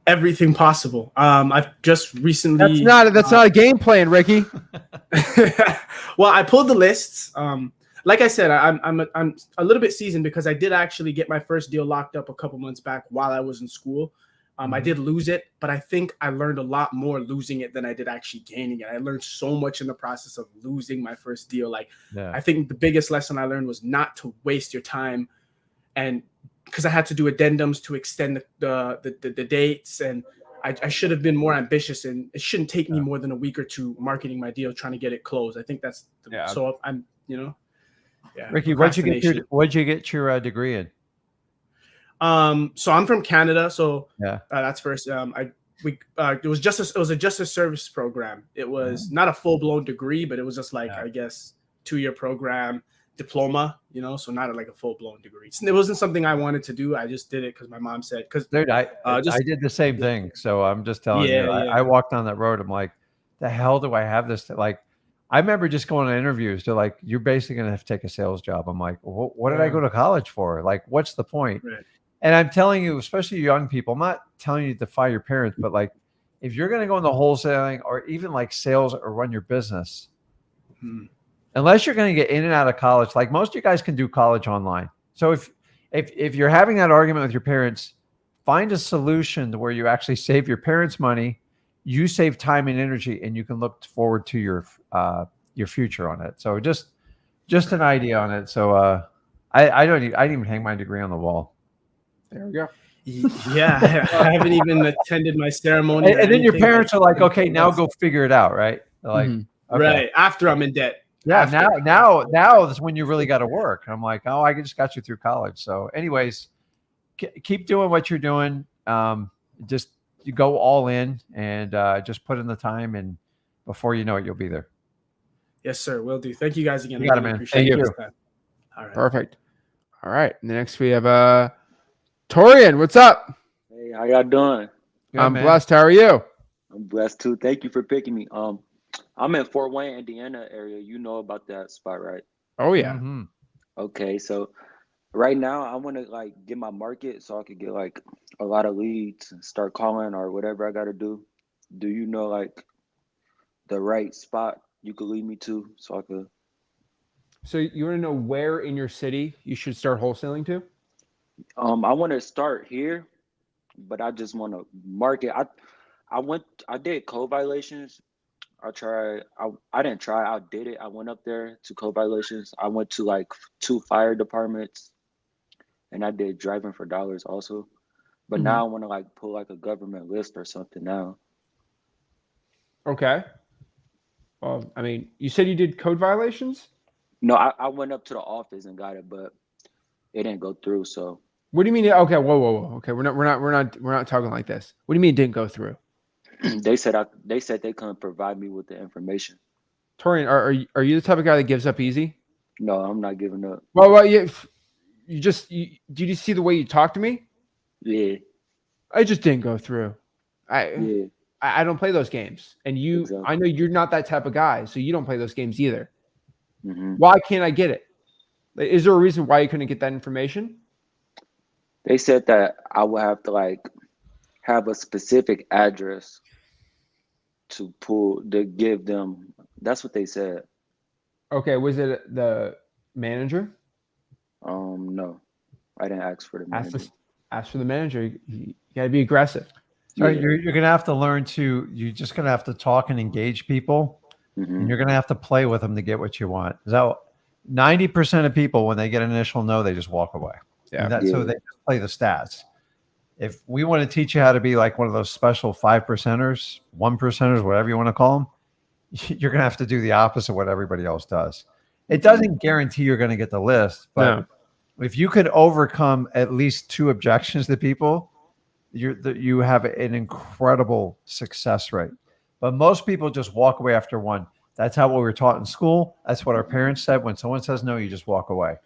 Everything possible. I've just recently. That's not a game plan, Ricky. Well, I pulled the lists. Like I said, I'm a little bit seasoned because I did actually get my first deal locked up a couple months back while I was in school. I did lose it, but I think I learned a lot more losing it than I did actually gaining it. I learned so much in the process of losing my first deal. I think the biggest lesson I learned was not to waste your time, and because I had to do addendums to extend the dates, and I should have been more ambitious, and it shouldn't take me more than a week or two marketing my deal, trying to get it closed. I think that's so I'm Ricky, what'd you get your degree in? So I'm from Canada, so that's first. It was a justice service program. It was not a full-blown degree, but it was just like I guess 2-year program diploma, so not like a full-blown degree. It wasn't something I wanted to do. I just did it because my mom said. Because dude, I did the same thing. So I'm just telling you, I walked down that road. I'm like, the hell do I have this? Like, I remember just going to interviews. They're like, you're basically gonna have to take a sales job. I'm like, well, what did I go to college for? Like, what's the point? Right. And I'm telling you, especially young people, I'm not telling you to defy your parents, but like, if you're going to go into wholesaling or even like sales or run your business, unless you're going to get in and out of college, like most of you guys can do college online. So if you're having that argument with your parents, find a solution to where you actually save your parents money, you save time and energy, and you can look forward to your future on it. So just an idea on it. So I didn't even hang my degree on the wall. There we go. Yeah, I haven't even attended my ceremony. And then your parents are like, okay, now go figure it out, right? They're like, okay. Right, after I'm in debt. Yeah, now is when you really got to work. I'm like, oh, I just got you through college. So anyways, keep doing what you're doing. Just you go all in and just put in the time, and before you know it, you'll be there. Yes, sir. Will do. Thank you guys again. You got it, man. Thank you. All right. Perfect. All right. Next we have Torian. What's up? Hey, how y'all doing? Good, I'm man. blessed. How are you? I'm blessed too. Thank you for picking me. I'm in Fort Wayne, Indiana area. You know about that spot, right? Oh yeah. Mm-hmm. Okay, so right now I want to like get my market so I could get like a lot of leads and start calling or whatever I got to do. Do you know like the right spot you could lead me to so I could? So you want to know where in your city you should start wholesaling to? I want to start here, but I just want to market. I did code violations. I didn't try. I did it. I went up there to code violations. I went to like 2 fire departments, and I did driving for dollars also. But now I want to like pull like a government list or something now. Okay. Well, I mean, you said you did code violations? No, I went up to the office and got it, but it didn't go through. So what do you mean? Okay, whoa. Okay, we're not talking like this. What do you mean it didn't go through? they said they couldn't provide me with the information. Torian, are you the type of guy that gives up easy? No, I'm not giving up. Well, did you see the way you talked to me? Yeah. I just didn't go through. Yeah. I don't play those games, and Exactly. I know you're not that type of guy, so you don't play those games either. Mm-hmm. Why can't I get it? Is there a reason why you couldn't get that information? They said that I would have to like have a specific address to give them. That's what they said. Okay, was it the manager? No, I didn't ask for the manager. Ask for the manager. You got to be aggressive. So you're going to have to learn to, you're just going to have to talk and engage people, and you're going to have to play with them to get what you want. So 90% of people, when they get an initial no, they just walk away. Yeah. So they just play the stats. If we want to teach you how to be like one of those special 5%ers, 1%ers, whatever you want to call them, you're going to have to do the opposite of what everybody else does. It doesn't guarantee you're going to get the list, but if you could overcome at least 2 objections to people, you have an incredible success rate. But most people just walk away after 1. That's how we were taught in school. That's what our parents said. When someone says no, you just walk away.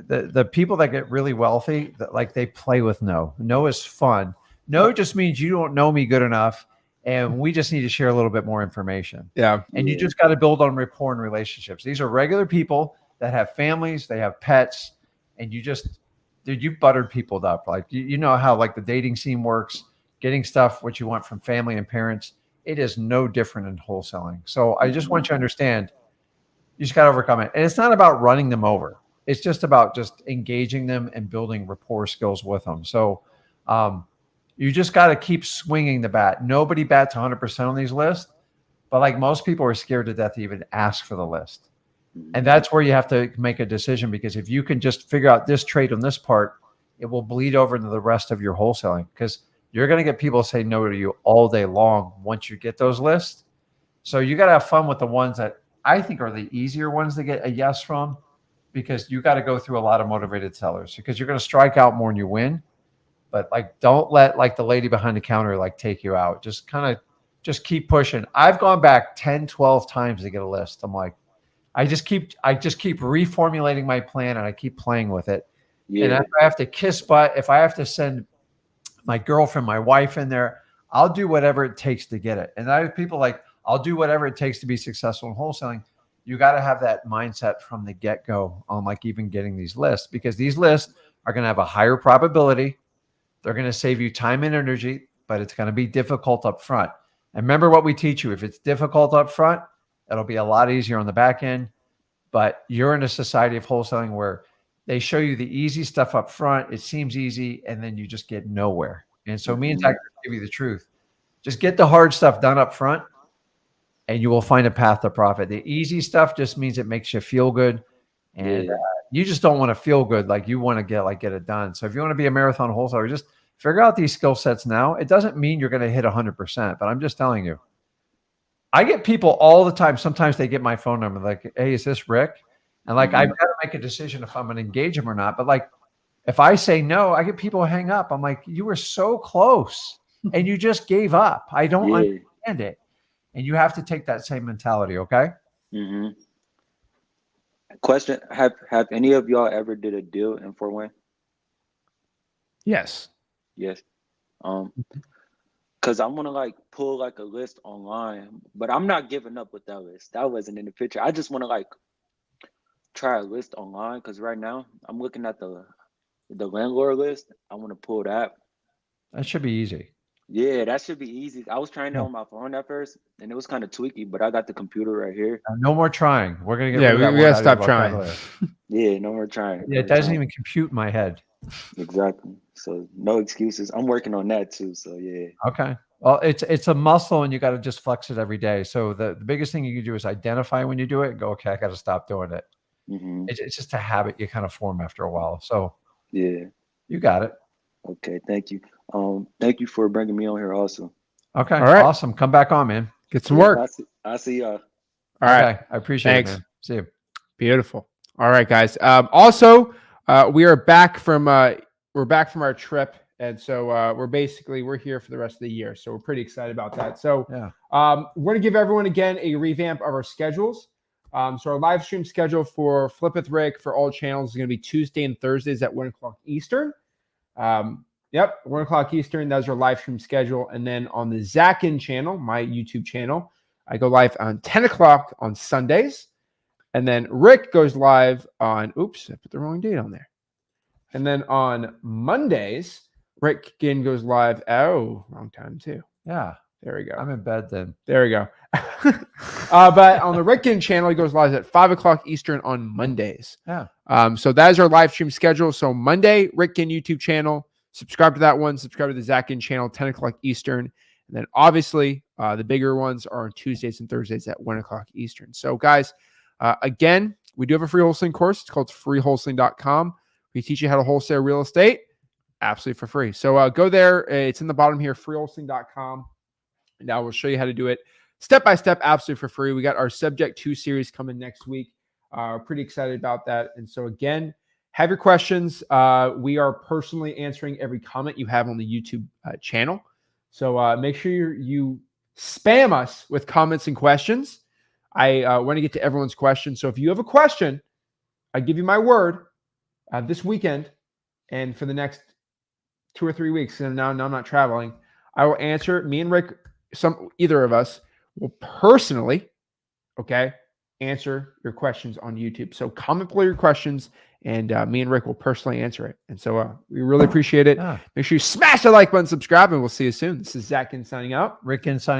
The people that get really wealthy, like they play with no. No is fun. No just means you don't know me good enough, and we just need to share a little bit more information. Yeah. And you just got to build on rapport and relationships. These are regular people that have families, they have pets, and you've buttered people up. Like you know how like the dating scene works, getting stuff what you want from family and parents. It is no different in wholesaling. So I just want you to understand, you just got to overcome it. And it's not about running them over. It's just about just engaging them and building rapport skills with them. So you just got to keep swinging the bat. Nobody bats 100% on these lists, but like most people are scared to death to even ask for the list. And that's where you have to make a decision, because if you can just figure out this trait on this part, it will bleed over into the rest of your wholesaling, because you're going to get people say no to you all day long once you get those lists. So you got to have fun with the ones that I think are the easier ones to get a yes from, because you got to go through a lot of motivated sellers, because you're going to strike out more than you win. But like, don't let like the lady behind the counter like take you out. Just keep pushing. I've gone back 10, 12 times to get a list. I'm like, I just keep reformulating my plan, and I keep playing with it. Yeah. And if I have to kiss butt, if I have to send my girlfriend, my wife in there, I'll do whatever it takes to get it. And I have people like, I'll do whatever it takes to be successful in wholesaling. You got to have that mindset from the get-go on like even getting these lists, because these lists are going to have a higher probability. They're going to save you time and energy, but it's going to be difficult up front. And remember what we teach you. If it's difficult up front, it'll be a lot easier on the back end. But you're in a society of wholesaling where they show you the easy stuff up front. It seems easy, and then you just get nowhere. And so me and Zach give you the truth. Just get the hard stuff done up front, and you will find a path to profit. The easy stuff just means it makes you feel good, and you just don't want to feel good. Like you want to get it done. So if you want to be a marathon wholesaler, just figure out these skill sets now. It doesn't mean you're going to hit 100%, but I'm just telling you. I get people all the time. Sometimes they get my phone number, like, "Hey, is this Rick?" And like, I've got to make a decision if I'm going to engage them or not. But like, if I say no, I get people hang up. I'm like, you were so close and you just gave up. I don't understand it. And you have to take that same mentality. Okay. Question: Have any of y'all ever did a deal in Fort Wayne? Yes. Yes. Because I want to like pull like a list online, but I'm not giving up with that list. That wasn't in the picture. I just want to like try a list online, because right now I'm looking at the landlord list. I want to pull that. That should be easy. Yeah, that should be easy. I was trying it on my phone at first, and it was kind of tweaky, but I got the computer right here. No more trying. We're gonna get we gotta stop trying. Yeah, no more trying. Yeah, it doesn't even compute in my head. Exactly. So no excuses. I'm working on that too. So yeah. Okay. Well, it's a muscle, and you got to just flex it every day. So the biggest thing you can do is identify when you do it and go, okay, I got to stop doing it. It's just a habit you kind of form after a while. So yeah, you got it. Okay, thank you. Thank you for bringing me on here also. Okay, all right. Awesome. Come back on, man. Get some work. I see y'all. All right. I appreciate Thanks. it, man. See you. Beautiful. All right, guys. Also, we're back from our trip, and so we're here for the rest of the year. So we're pretty excited about that. So we're gonna give everyone again a revamp of our schedules. So our live stream schedule for Flip with Rick for all channels is going to be Tuesday and Thursdays at 1 o'clock Eastern. 1 o'clock Eastern. That's our live stream schedule. And then on the Zach Ginn channel, my YouTube channel, I go live on 10 o'clock on Sundays. And then Rick goes live on, oops, I put the wrong date on there. And then on Mondays, Rick Ginn goes live. Oh, wrong time too. Yeah. There we go. I'm in bed then. There we go. But on the Rick Ginn channel, he goes live at 5 o'clock Eastern on Mondays. Yeah. So that is our live stream schedule. So Monday, Rick Ginn YouTube channel. subscribe to that one. Subscribe to the Zach Ginn channel, 10 o'clock Eastern. And then obviously the bigger ones are on Tuesdays and Thursdays at 1 o'clock Eastern. So guys, again, we do have a free wholesaling course. It's called freewholesaling.com. We teach you how to wholesale real estate absolutely for free. So go there. It's in the bottom here, freewholesaling.com. And I will show you how to do it step by step, absolutely for free. We got our Subject 2 series coming next week. Pretty excited about that. And so again, have your questions. We are personally answering every comment you have on the YouTube channel. So make sure you spam us with comments and questions. I want to get to everyone's questions. So if you have a question, I give you my word this weekend and for the next 2 or 3 weeks. And now I'm not traveling. I will answer. Me and Rick, either of us will personally, answer your questions on YouTube. So comment below your questions, and me and Rick will personally answer it. And so we really appreciate it. Make sure you smash the like button, subscribe, and we'll see you soon. This is Zach Ginn signing out. Rick Ginn signing